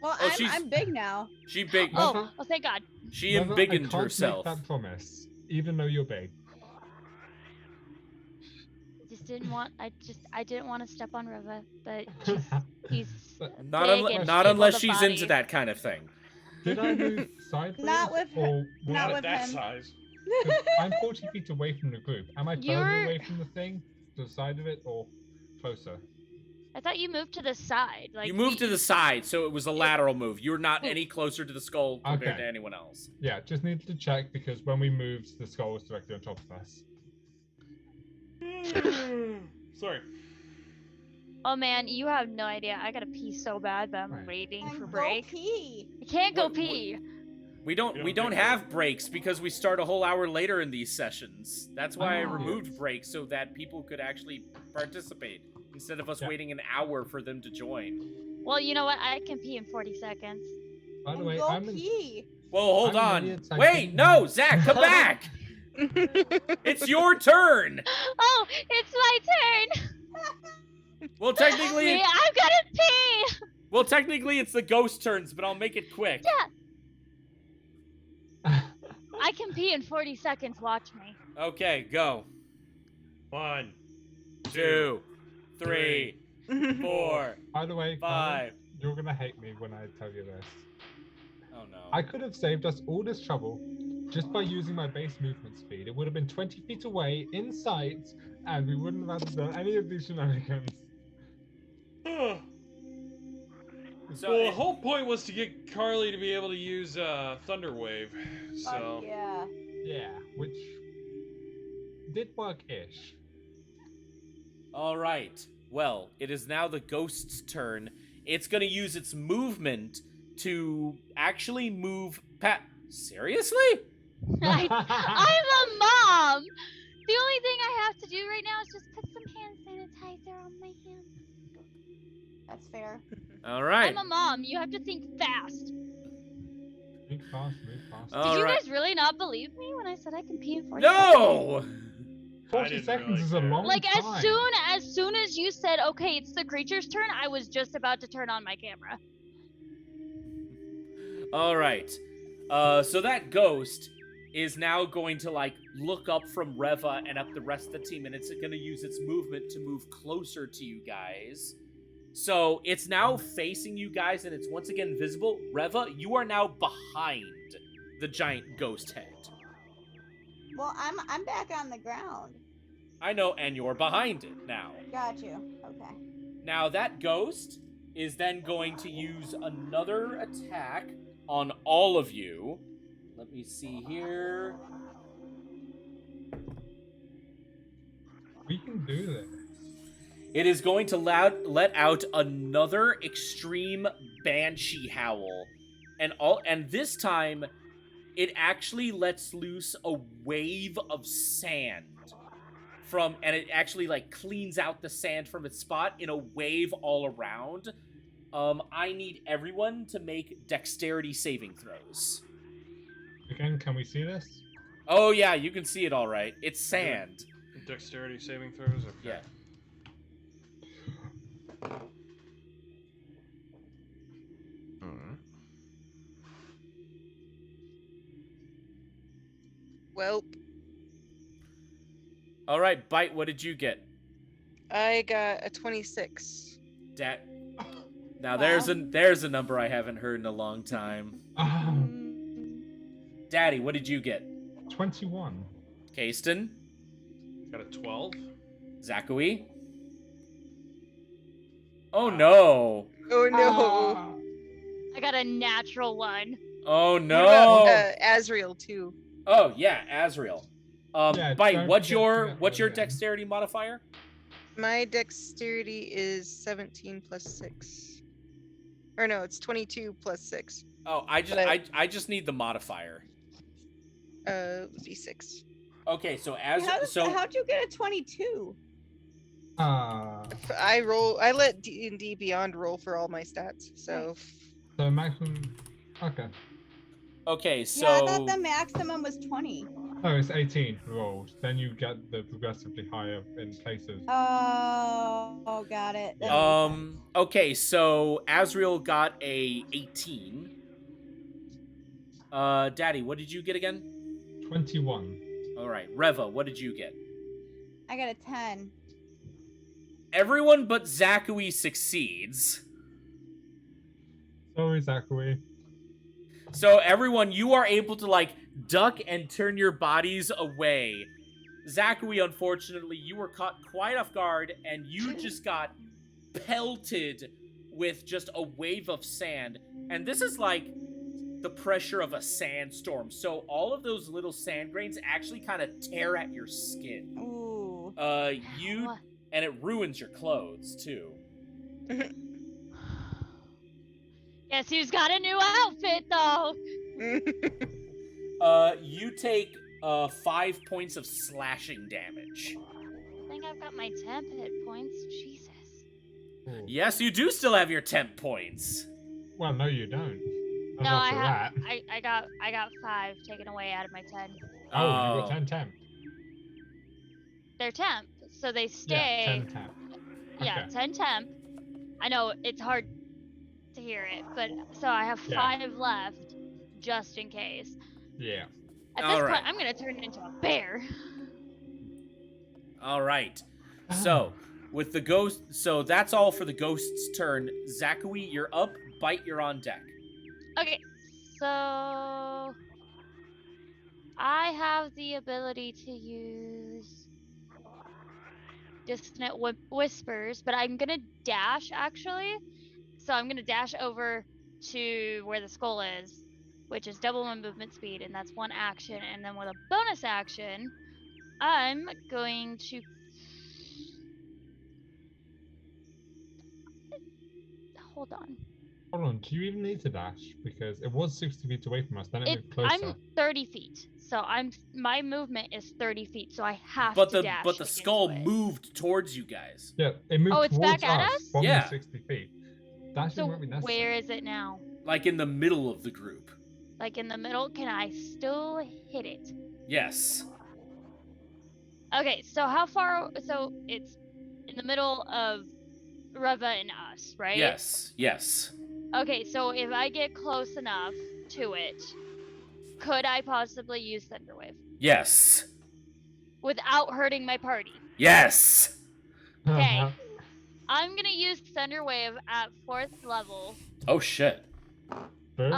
Well, Oh, she's- I'm big now. She big. Reva, Oh, thank God. She Reva, embiggened I can't herself. make that promise, even though you're big. I didn't want to step on Reva, but he's Not, big unle- and not able unless to she's body. into that kind of thing. Did I move sideways? Not with her- or not Not with at that him. size. 'Cause I'm 40 feet away from the group. Am I further You're- away from the thing, to the side of it, or closer? I thought you moved to the side. Like You moved to the side, so it was a lateral move. You're not Ooh. any closer to the skull compared Okay. to anyone else. Yeah, just needed to check because when we moved, the skull was directly on top of us. Sorry. Oh man, you have no idea. I gotta pee so bad, but I'm Right. waiting for And break. go pee. I can't go What- pee. We don't have breaks because we start a whole hour later in these sessions. That's why I Oh. removed breaks so that people could actually participate instead of us Yeah. waiting an hour for them to join. Well, you know what? I can pee in 40 seconds. By the And way, go I'm in, pee. Well, hold I'm an on. idiot, I Wait, didn't no, know. Zach, come back. It's your turn. Oh, it's my turn. Well, technically, Me, I'm gonna pee. it's the ghost turns, but I'll make it quick. I can pee in 40 seconds. Watch me. Okay, go. 1, 2, 3, 4, By the way, 5. Colin, you're gonna hate me when I tell you this. Oh no. I could have saved us all this trouble just by using my base movement speed. It would have been 20 feet away, in sight, and we wouldn't have had to do any of these shenanigans. So So well, the it- whole point was to get Carly to be able to use Thunder Wave. So Fuck yeah. Yeah, which did work-ish. All right. Well, it is now the ghost's turn. It's going to use its movement to actually move Seriously? I'm a mom. The only thing I have to do right now is just put some hand sanitizer on my hands. That's fair. All right. I'm a mom. You have to think fast. Move fast, move fast. All Did you right. guys really not believe me when I said I can pee in 40 No! 40 didn't seconds really is a care. long Like time. as soon as you said, okay, it's the creature's turn, I was just about to turn on my camera. All right. So that ghost is now going to like look up from Reva and up the rest of the team, and it's going to use its movement to move closer to you guys. So it's now facing you guys, and it's once again visible. Reva, you are now behind the giant ghost head. Well, I'm back on the ground. I know, and you're behind it now. Got you. Okay. Now that ghost is then going to use another attack on all of you. Let me see here. We can do this. It is going to let out another extreme banshee howl. And this time it actually lets loose a wave of sand and it actually like cleans out the sand from its spot in a wave all around. I need everyone to make dexterity saving throws. Again, can we see this? Oh yeah, you can see it all right. It's sand. dexterity saving throws. Okay. Yeah. Well, All right, Bite, what did you get? I got a 26. Now Wow. there's a number I haven't heard in a long time. Daddy, what did you get? 21. Kasten? Got a 12. Zachary? Oh no! Oh no. I got a natural 1. Oh What about no! Azrael too? Oh yeah, Azrael. Yeah, Bite, don't what's forget to your get what's your one in. dexterity modifier? My dexterity is 17 plus 6. Or no, it's 22 plus 6. Oh, I just need the modifier. Would be 6. Okay, so How'd you get a 22? I let D&D Beyond roll for all my stats, so So maximum. Okay. okay, so Yeah, I thought the maximum was 20. Oh, it's 18 rolled. Then you get the progressively higher in places. Oh, got it. That Yeah. makes sense. okay, so Azrael got a 18. Daddy, what did you get again? 21. All right, Reva, what did you get? I got a 10. Everyone but Zachary succeeds. Sorry, Zachary. So everyone, you are able to like duck and turn your bodies away. Zachary, unfortunately, you were caught quite off guard and you just got pelted with just a wave of sand. And this is like the pressure of a sandstorm. So all of those little sand grains actually kind of tear at your skin. Ooh. And it ruins your clothes too. Guess who's got a new outfit though? You take 5 points of slashing damage. I think I've got my temp hit points. Jesus. Ooh. Yes, you do still have your temp points. Well, no, you don't. That's No, not I for have. that. I got 5 taken away out of my 10. Oh, you Oh. got 10 temp. They're temp, so they Yeah, stay. 10 temp. Yeah, Okay. 10 temp. I know it's hard to hear it, but so I have Yeah. 5 left, just in case. Yeah. At this Alright. point, I'm gonna turn into a bear. All right. So, with the ghost, so that's all for the ghost's turn. Zachary, you're up. Bite, you're on deck. Okay, so I have the ability to use dissonant whispers, but I'm gonna dash actually. So I'm gonna dash over to where the skull is, which is double my movement speed, and that's 1 action. And then with a bonus action, I'm going to hold on. Hold on, do you even need to dash? Because it was 60 feet away from us, then it moved closer. I'm 30 feet, so my movement is 30 feet, so I have But to the dash. but the into skull it. moved towards you guys. Yeah, it moved Oh, it's towards back at us us? from Yeah. the 60 feet. Dashing So won't be necessary. where is it now? Like in the middle of the group. Like in the middle? Can I still hit it? Yes. Okay, so how far? So it's in the middle of Reva and us, right? Yes. Yes. Okay, so if I get close enough to it, could I possibly use Thunderwave Yes. without hurting my party? Yes. Okay. I'm gonna use Thunderwave at 4th level. Oh shit. Boom.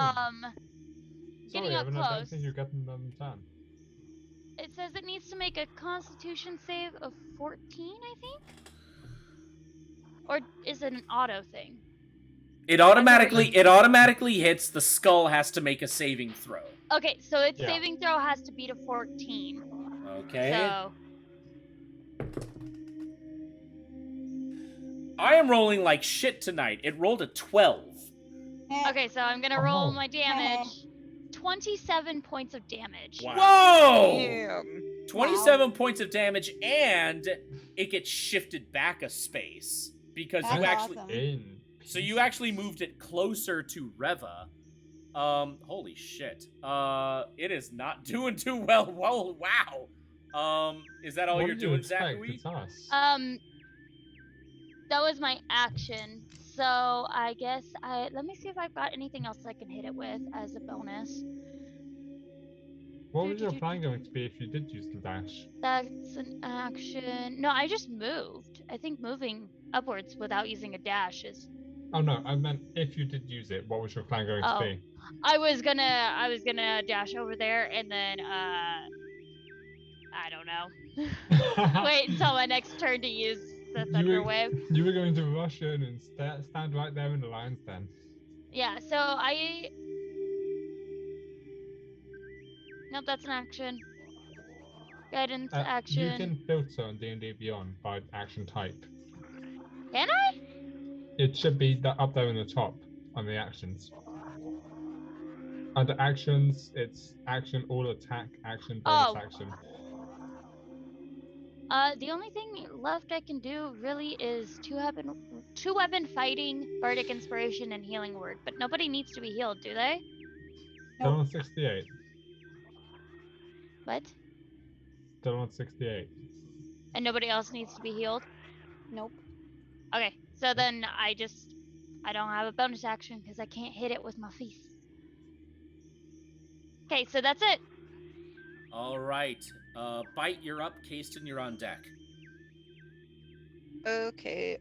Getting Sorry, up Evan, I don't close. think you got them done. It says it needs to make a Constitution save of 14, I think. Or is it an auto thing? It automatically hits. The skull has to make a saving throw. Okay, so its Yeah. saving throw has to be to 14. Okay. So I am rolling like shit tonight. It rolled a 12. okay, so I'm gonna roll Oh. my damage. 27 points of damage. Wow. Whoa! Damn. 27 points of damage, and it gets shifted back a space because That's you actually awesome. In. so you actually moved it closer to Reva. Holy shit. It is not doing too well. Well, wow. Is that all What you're did you doing, expect? Zachary? It's us. That was my action. So I guess let me see if I've got anything else I can hit it with as a bonus. What was your plan going to be if you did use the dash? That's an action. No, I just moved. I think moving upwards without using a dash is Oh no, I meant if you did use it, what was your plan going to be? I was gonna dash over there and then I don't know. Wait until my next turn to use the thunder wave. You were going to rush in and stand right there in the lion's den. Yeah, so nope, that's an action. Guidance action. You can filter on D&D Beyond by action type. Can I? It should be up there in the top on the actions. Under actions, it's action, all attack, action, bonus action. The only thing left I can do really is two weapon fighting, bardic inspiration, and healing word. But nobody needs to be healed, do they? Still on 68. What? Still on 68. And nobody else needs to be healed? Nope. Okay, so then I don't have a bonus action because I can't hit it with my fist. Okay, so that's it. All right. Bite, you're up. Kasten, you're on deck. Okay.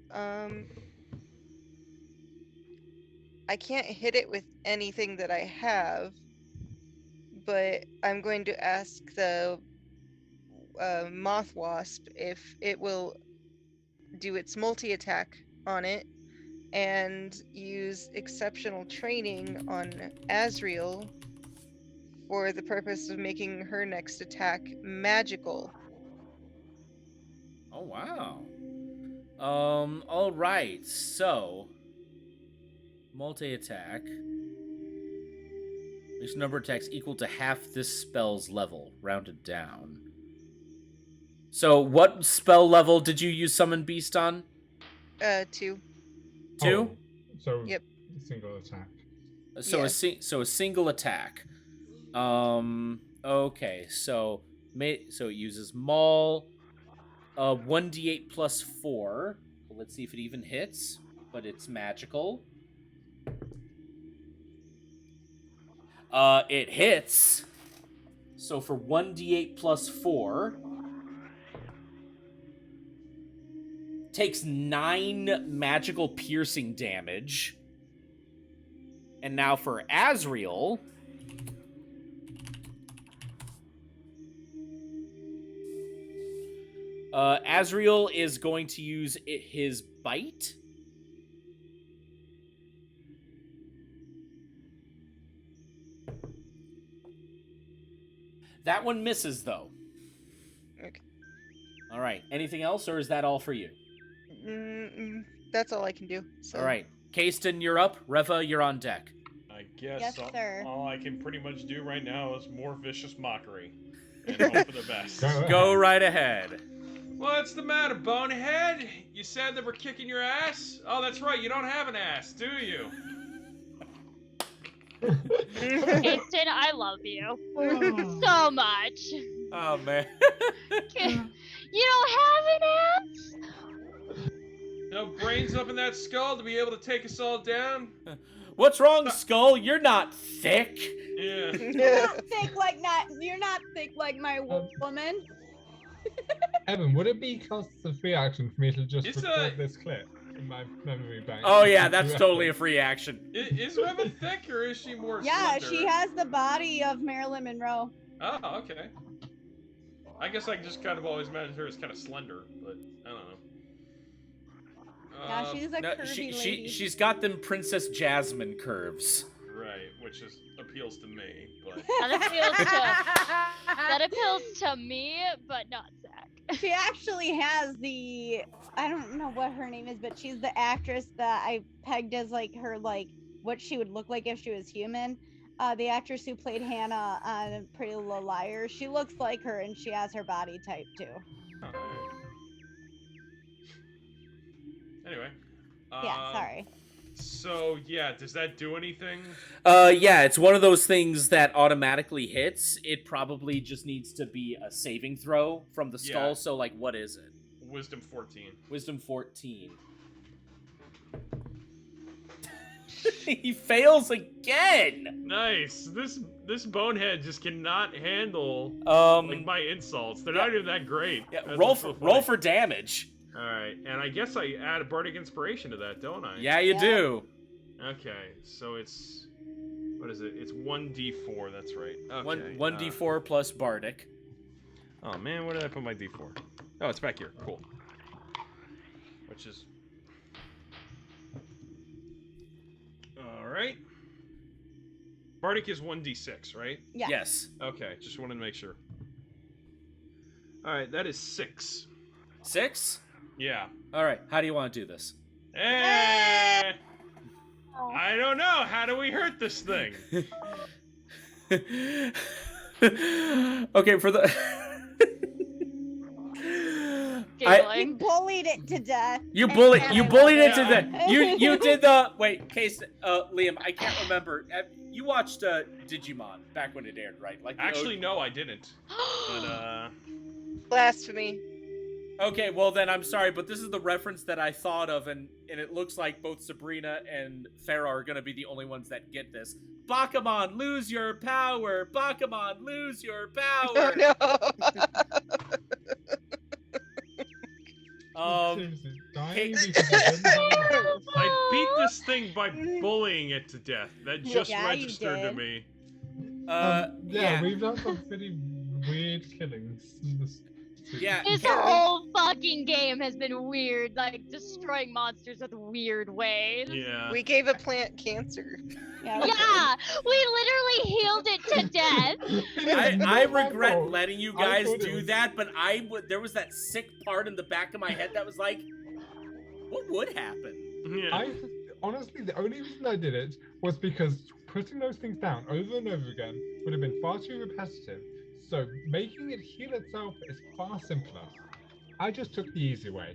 I can't hit it with anything that I have, but I'm going to ask the moth wasp if it will do its multi-attack on it and use exceptional training on Azriel for the purpose of making her next attack magical. Oh, wow. All right. So, multi-attack. Each number of attacks equal to half this spell's level, rounded down. So, what spell level did you use Summon Beast on? 2. 2? Oh, so Yep. Single attack. So Yeah. a single attack. Okay. So it uses Maul. 1d8 plus 4. Let's see if it even hits. But it's magical. It hits. So for 1d8 plus 4, takes 9 magical piercing damage. And now for Azriel, Azriel is going to use his bite. That one misses, though. Okay. All right. Anything else, or is that all for you? That's all I can do. So. All right. Kasten, you're up. Reva, you're on deck. I guess Yes, sir. all I can pretty much do right now is more vicious mockery and hope for the best. Go right ahead. What's the matter, bonehead? You said that we're kicking your ass? Oh, that's right. You don't have an ass, do you? Kasten, I love you so much. Oh, man. You don't have an ass? No brains up in that skull to be able to take us all down? What's wrong, Skull? You're not thick. Yeah. You're not thick like my woman. Evan, would it be cost a free action for me to just It's record this clip in my memory bank? Oh, yeah, that's totally a free action. Is Reva thick or is she more Yeah, slender? she has the body of Marilyn Monroe. Oh, okay. I guess I just kind of always imagined her as kind of slender, but I don't know. Yeah, she's a No, curvy lady. she's got them Princess Jasmine curves. Right, which appeals to me, but That appeals to me, but not Zach. She actually has I don't know what her name is, but she's the actress that I pegged as her what she would look like if she was human. The actress who played Hannah on Pretty Little Liars. She looks like her, and she has her body type too. Anyway. Yeah, sorry. So yeah, does that do anything? Yeah, it's one of those things that automatically hits. It probably just needs to be a saving throw from the skull. Yeah. So, what is it? Wisdom 14. Wisdom 14. He fails again. Nice. This bonehead just cannot handle my insults. They're not even that great. Yeah, roll for damage. All right, and I guess I add a bardic inspiration to that, don't I? Yeah, you Yeah. do. Okay, so it's what is it? It's 1d4. That's right. Okay. 1d4 plus bardic. Oh man, where did I put my d4? Oh, it's back here. Cool. Which is all right. Bardic is 1d6, right? Yeah. Yes. Okay, just wanted to make sure. All right, that is 6. 6? Yeah. All right. How do you want to do this? Eh, I don't know. How do we hurt this thing? Okay, for the You Giggling. bullied it to death. you And bullied I it love to it. the you did the wait, Case Liam, I can't remember. You watched Digimon back when it aired, right? Like the Actually, no, I didn't. But Blasphemy. Okay, well then I'm sorry, but this is the reference that I thought of, and it looks like both Sabrina and Farah are gonna be the only ones that get this. Bakuman, lose your power! Bakuman, lose your power! Oh no. Seriously, dying Kate- because you didn't have enough. I beat this thing by bullying it to death. That just Yeah, you registered to did. me. Yeah. We've done some pretty weird killings in this. Yeah. This whole fucking game has been weird, like destroying monsters with weird ways. Yeah. We gave a plant cancer. Yeah, we did. Yeah, we literally healed it to death. I Not my regret fault. letting you I guys thought it do was- that, but there was that sick part in the back of my head that was like, what would happen? Yeah. Honestly, the only reason I did it was because putting those things down over and over again would have been far too repetitive. So making it heal itself is far simpler. I just took the easy way.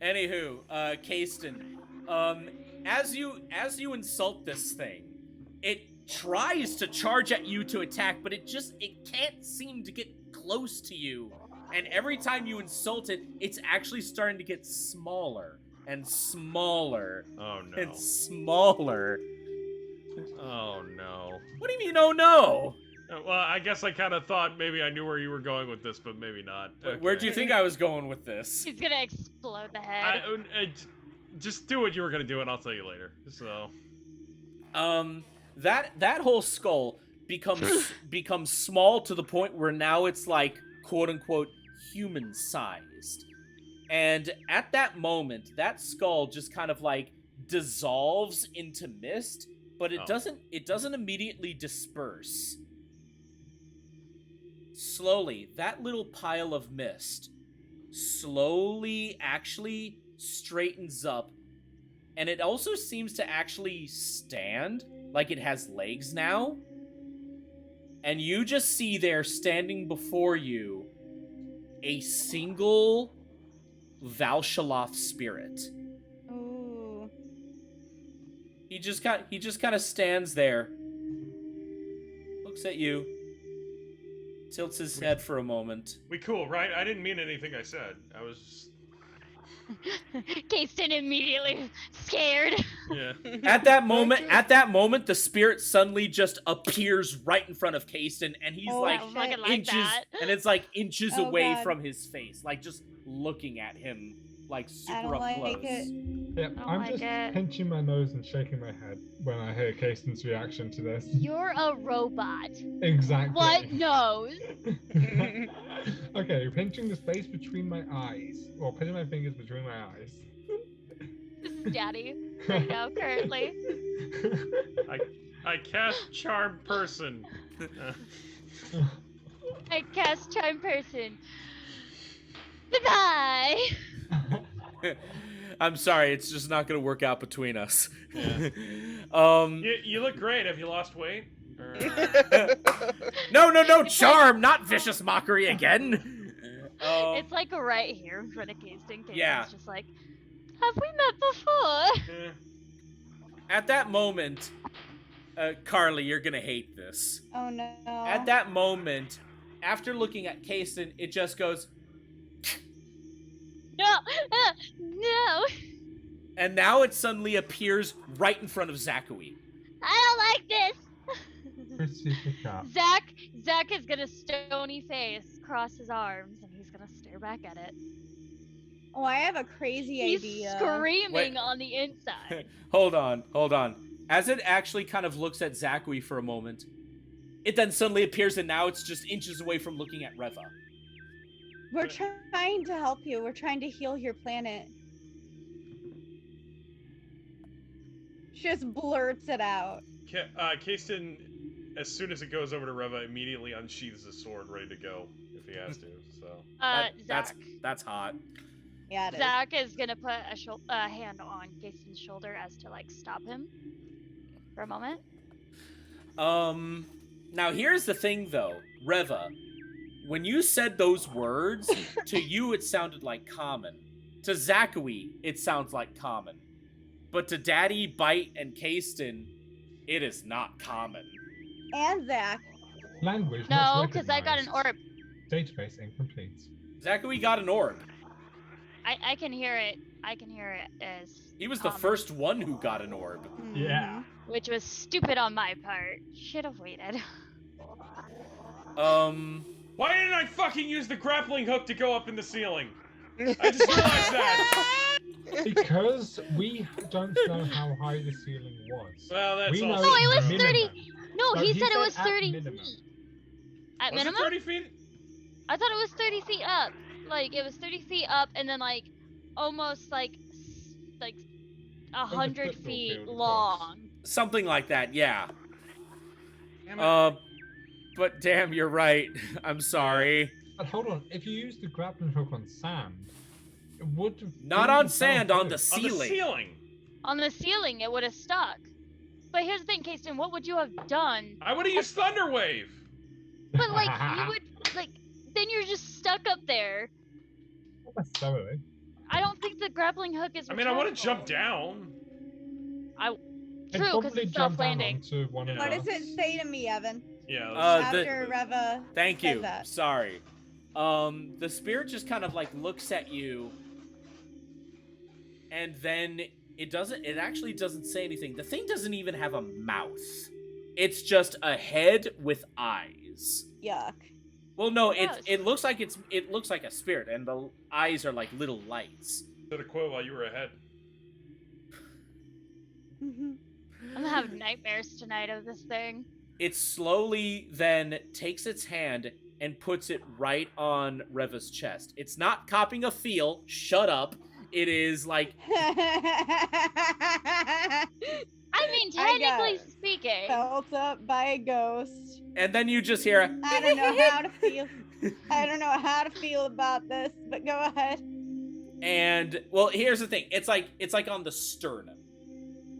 Anywho, Kasten, as you insult this thing, it tries to charge at you to attack, but it can't seem to get close to you. And every time you insult it, it's actually starting to get smaller and smaller Oh no. and smaller. Oh no. What do you mean, oh no? Well, I guess I kind of thought maybe I knew where you were going with this, but maybe not. Where'd you think I was going with this? He's gonna explode the head. Just do what you were gonna do, and I'll tell you later. So. That whole skull becomes small to the point where now it's like quote unquote human sized. And at that moment, that skull just kind of like dissolves into mist, but it doesn't immediately disperse. Slowly, that little pile of mist slowly actually straightens up, and it also seems to actually stand like it has legs now. And you just see there standing before you a single Valshaloth spirit. Ooh. He just kind of stands there, looks at you, tilts his head for a moment. We cool, right? I didn't mean anything I said. I was just... Kasten immediately scared. Yeah. At that moment, the spirit suddenly just appears right in front of Kasten, and he's Oh, like shit. fucking like inches, that. and it's like inches Oh, away God. from his face, like just looking at him, like I super don't up like close. it. Yep, Oh I'm my just God. pinching my nose and shaking my head when I hear Kasten's reaction to this. You're a robot. Exactly. What nose? Okay, pinching the space between my eyes. Or putting my fingers between my eyes. This is Daddy right now, currently. I cast Charm Person. I cast Charm Person. Goodbye. I'm sorry, it's just not gonna work out between us. Yeah. Um, You look great. Have you lost weight? Or... no, charm, not vicious mockery again. It's like right here in front of Kasten. Yeah. It's just like, have we met before? Eh. At that moment, Carly, you're gonna hate this. Oh no. At that moment, after looking at Kasten, it just goes, No, no. and now it suddenly appears right in front of Zakui. I don't like this. Pretty pick up. Zach is gonna stony face, cross his arms, and he's gonna stare back at it. Oh, I have a crazy He's idea. screaming Wait. on the inside. Hold on. As it actually kind of looks at Zakui for a moment, it then suddenly appears, and now it's just inches away from looking at Reva. We're trying to help you. We're trying to heal your planet. She just blurts it out. Kasten, as soon as it goes over to Reva, immediately unsheathes his sword, ready to go if he has to. So Zach. That's hot. Yeah, it is. Zach is gonna put a hand on Casey's shoulder as to like stop him for a moment. Now here's the thing though, Reva. When you said those words, to you it sounded like common. To Zakui, it sounds like common. But to Daddy, Bite, and Kasten, it is not common. And Zach. Language No, not because I got an recognized. orb. Database incomplete. Zakui got an orb. I can hear it. I can hear it as He was the common, first one who got an orb. Yeah. which was stupid on my part. Should have waited. why didn't I fucking use the grappling hook to go up in the ceiling? I just realized that. Because we don't know how high the ceiling was. Well, that's We know also No, it was true. 30. No, No, he he said it said was at 30 minimum. feet. At Was it minimum? 30 feet? I thought it was 30 feet up. Like it was 30 feet up, and then like almost like 100 football feet field across. long. Something like that, yeah. Damn it. But damn, you're right. I'm sorry. But hold on, if you use the grappling hook on sand, it would have Not been on down sand, on the good. ceiling. On the ceiling. On the ceiling, it would have stuck. But here's the thing, Kasten, what would you have done? I would have used Thunder Wave. But like you would like then you're just stuck up there. Not necessarily. I don't think the grappling hook is I mean, I would have returnable. jumped down. It'd True, because probably it's jump down self-landing. onto one of What us. does it say to me, Evan? Yeah. After Reva Thank says you. that. Sorry. The spirit just kind of like looks at you, and then it actually doesn't say anything. The thing doesn't even have a mouth. It's just a head with eyes. Yuck. Well, no, Gross. it looks like it looks like a spirit, and the eyes are like little lights. Did a quote while you were ahead. I'm gonna have nightmares tonight of this thing. It slowly then takes its hand and puts it right on Reva's chest. It's not copying a feel. Shut up. It is like I mean, technically speaking. Felt up by a ghost. and then you just hear a I don't know how to feel. I don't know how to feel about this, but go ahead. and well, here's the thing. It's like on the sternum.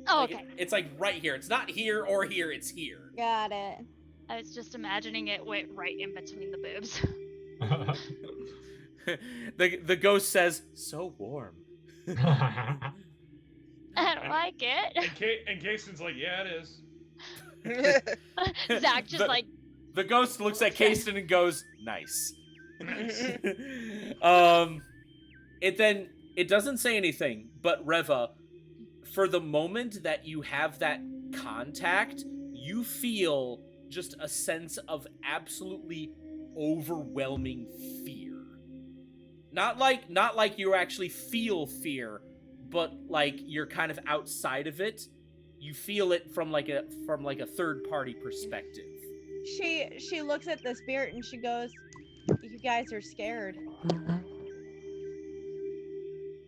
Oh, Like, okay. It's like right here. It's not here or here. It's here. Got it. I was just imagining it went right in between the boobs. The ghost says, "So warm." I don't like it. And Kasten's like, yeah, it is. Zach just The- like, The ghost looks at Kasten and goes, "Nice." It doesn't say anything, but Reva, for the moment that you have that contact, you feel just a sense of absolutely overwhelming fear. Not like you actually feel fear, but like you're kind of outside of it. You feel it from like a third party perspective. She looks at the spirit and she goes, "You guys are scared."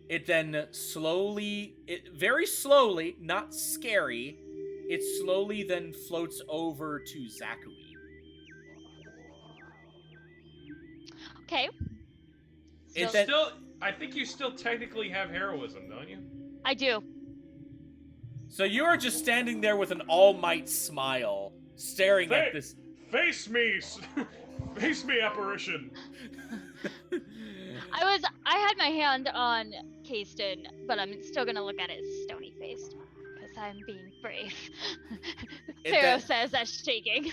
It then very slowly, not scary, it slowly then floats over to Zakui. okay. It So- then- I think you still technically have heroism, don't you? I do. So you are just standing there with an all might smile, staring at Hey! this. Face me! Face me, apparition! I had my hand on Kasten, but I'm still gonna look at it stony faced. Because I'm being brave. Pharaoh that- says that's shaking.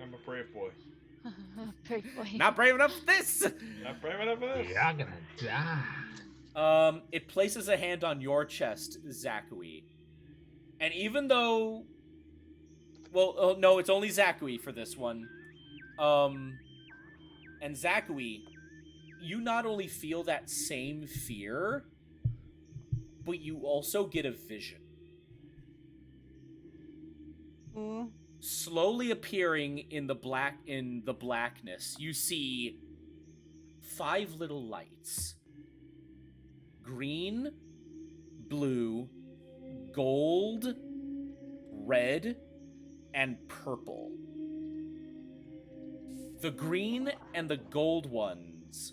I'm a brave boy. Brave boy. Not brave enough for this! Not brave enough for this. You're gonna die. It places a hand on your chest, Zakui. And even though... Well, no, it's only Zakui for this one. And Zakui, you not only feel that same fear, but you also get a vision. Ooh. Slowly appearing in the blackness, you see 5 little lights. Green, blue, gold, red, and purple. The green and the gold ones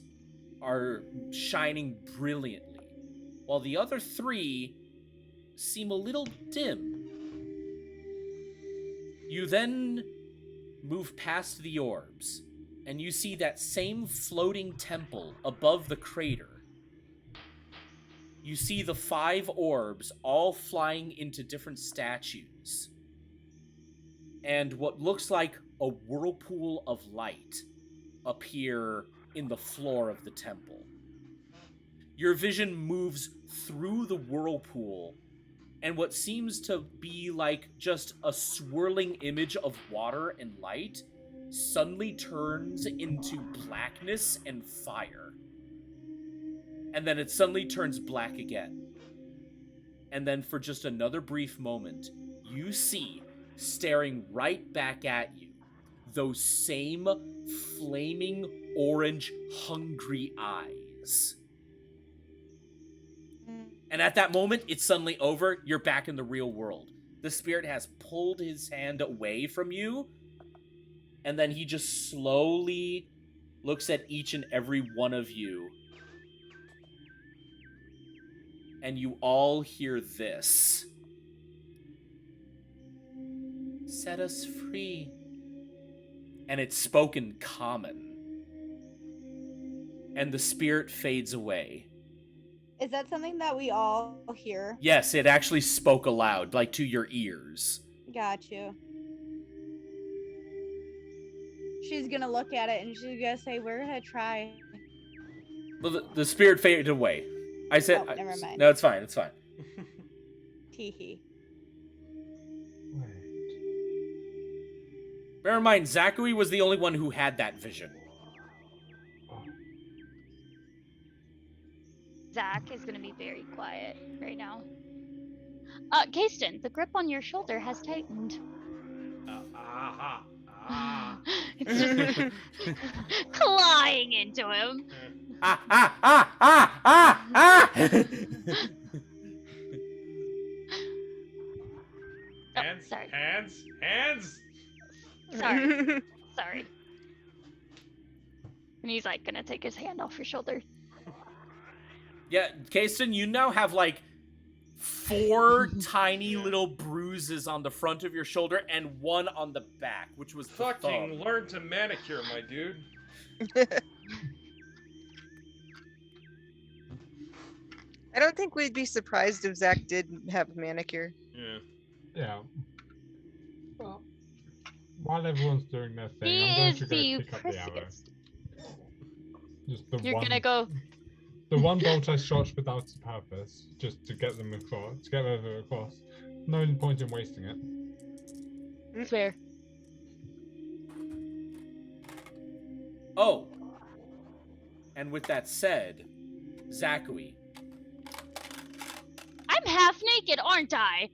are shining brilliantly, while the other 3 seem a little dim. You then move past the orbs, and you see that same floating temple above the crater. You see the 5 orbs all flying into different statues, and what looks like a whirlpool of light appear in the floor of the temple. Your vision moves through the whirlpool, and what seems to be like just a swirling image of water and light suddenly turns into blackness and fire. And then it suddenly turns black again. And then for just another brief moment, you see, staring right back at you, those same flaming orange hungry eyes. And at that moment, it's suddenly over. You're back in the real world. The spirit has pulled his hand away from you, and then he just slowly looks at each and every one of you. And you all hear this. Set us free. And it's spoken common. And the spirit fades away. Is that something that we all hear? Yes, it actually spoke aloud, like to your ears. Got you. She's gonna look at it and she's gonna say, "We're gonna try." Well, the spirit faded away. I said, Oh, never mind. No, it's fine. It's fine. Teehee. Bear in mind, Zachary was the only one who had that vision. Zach is going to be very quiet right now. Kasten, the grip on your shoulder has tightened. It's just clawing into him. Hands, sorry. hands. Sorry. And he's like gonna take his hand off your shoulder. Yeah, Kasten, you now have like 4 tiny little bruises on the front of your shoulder and 1 on the back, which was the Fucking thumb. learn to manicure, my dude. I don't think we'd be surprised if Zach did have a manicure. Yeah. Yeah. Well, while everyone's doing their thing, He I'm going is to the go pick up the arrow. prissiest. Just the You're one. gonna go. The one bolt I shot without a purpose, just to get them across, to get over across. No point in wasting it. Fair. Oh. And with that said, Zachary. I'm half naked, aren't I?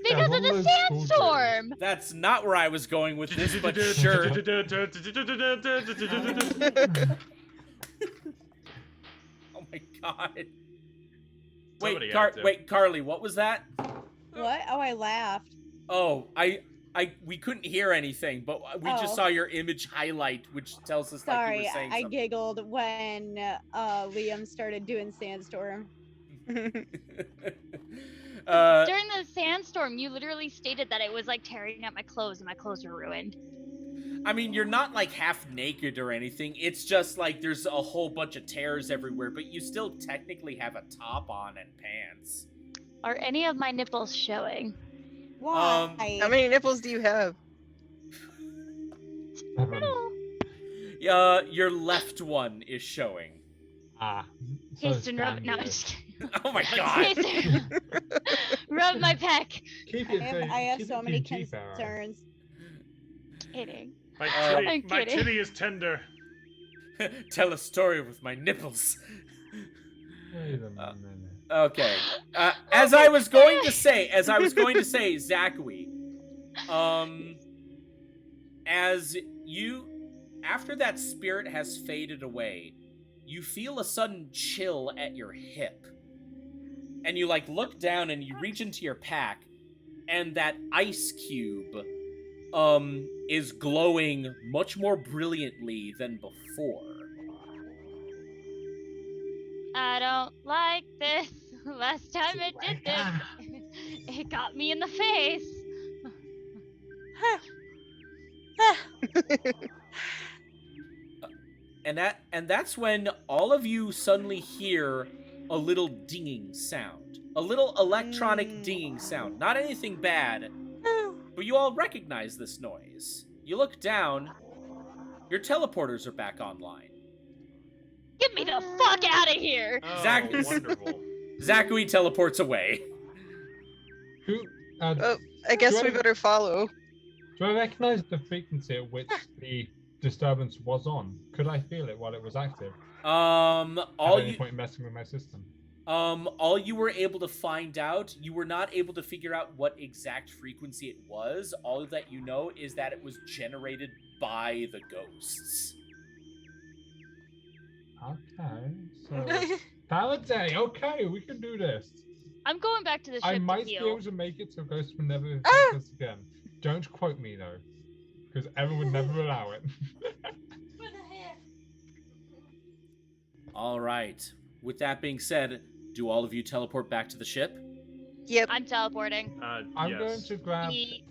Because one of the of those school sandstorm. That's not where I was going with this, but sure. Oh my god. Somebody Wait, had to. wait, Carly, what was that? What? Oh, I laughed. Oh, we couldn't hear anything, but we just Oh. saw your image highlight, which tells us like you Sorry, were saying I something. giggled when Liam started doing Sandstorm. During the sandstorm, you literally stated that it was like tearing at my clothes and my clothes were ruined. I mean, you're not like half naked or anything. It's just like there's a whole bunch of tears everywhere, but you still technically have a top on and pants. Are any of my nipples showing? Why? How many nipples do you have? 7. Your left one is showing. Ah. So Kasten, rub. No, I'm scandalous. just kidding. Oh my god. Kasten, rub my peck. Keep I it. have keep so it many PG, Farrah. concerns. Kidding. I'm My kidding. titty is tender. Tell a story with my nipples. Wait a minute. Okay. As I was going to say, Zachary, as you, after that spirit has faded away, you feel a sudden chill at your hip. And you look down and you reach into your pack, and that ice cube is glowing much more brilliantly than before. I don't like this. Last time it did this, it got me in the face. And that's when all of you suddenly hear a little dinging sound. A little electronic dinging sound. Not anything bad, but you all recognize this noise. You look down, your teleporters are back online. Get me the fuck out of here! Oh, Wonderful. Zachary teleports away. Who? Oh, I guess Do we I- better follow. Do I recognize the frequency at which the disturbance was on? Could I feel it while it was active? At any point messing with my system? All you were able to find out, you were not able to figure out what exact frequency it was. All that you know is that it was generated by the ghosts. Okay, so Faraday, okay, we can do this. I'm going back to the ship I to might be heal. able to make it so ghosts will never attack us again. Don't quote me though, because Evan would never allow it. All right. With that being said, do all of you teleport back to the ship? Yep. I'm teleporting. I'm going to grab. Yeet.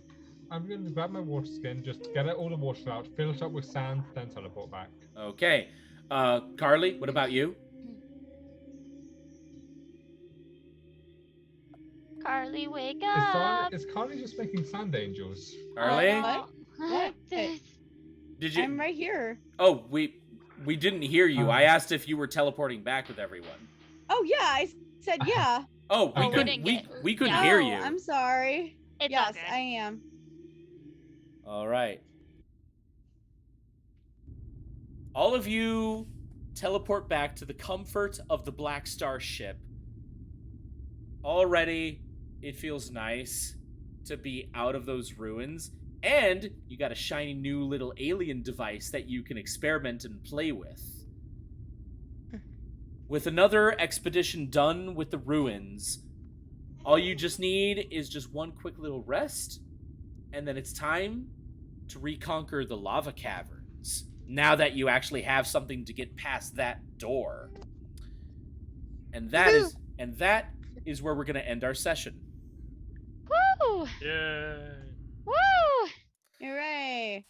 I'm going to grab my water skin, just get all the water out, fill it up with sand, then teleport back. Okay. Carly, what about you? Carly, wake Is, up! is Carly just making sand angels? Carly? What? What? This- Did you? I'm right here. Oh, we didn't hear you. I asked if you were teleporting back with everyone. Oh yeah, I said yeah. Oh, Oh, we couldn't. didn't We couldn't yeah. hear Oh, you. I'm sorry. It's all Yes, good. I am. All right. All of you teleport back to the comfort of the Black Star ship. Already, it feels nice to be out of those ruins. And you got a shiny new little alien device that you can experiment and play with. With another expedition done with the ruins, all you just need is just one quick little rest, and then it's time to reconquer the lava caverns. Now that you actually have something to get past that door. And that is where we're going to end our session. Woo! Yay. Woo! Hooray!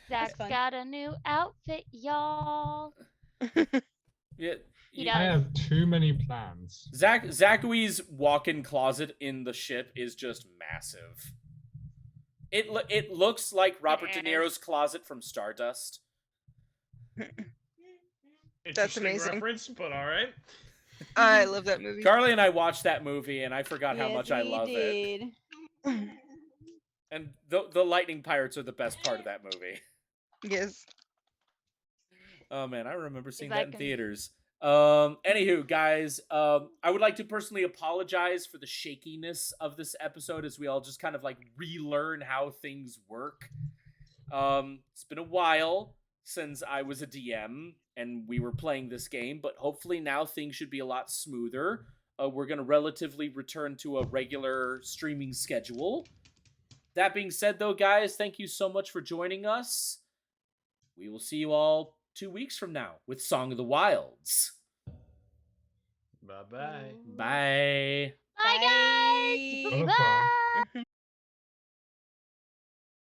Zach's fun. got a new outfit, y'all. Yeah, He I does. have too many plans. Zachary's walk-in closet in the ship is just massive. It looks like Robert De Niro's closet from Stardust. Interesting amazing. reference, but all right. I love that movie. Carly and I watched that movie, and I forgot how Yes, much I we love it. did. And the lightning pirates are the best part of that movie. Yes. Oh man, I remember seeing If that I in can- theaters. Anywho, guys, I would like to personally apologize for the shakiness of this episode as we all just kind of relearn how things work. It's been a while since I was a DM and we were playing this game, but hopefully now things should be a lot smoother. We're going to relatively return to a regular streaming schedule. That being said, though, guys, thank you so much for joining us. We will see you all 2 weeks from now with Song of the Wilds. Bye-bye. Bye. Bye, guys. Bye. Bye.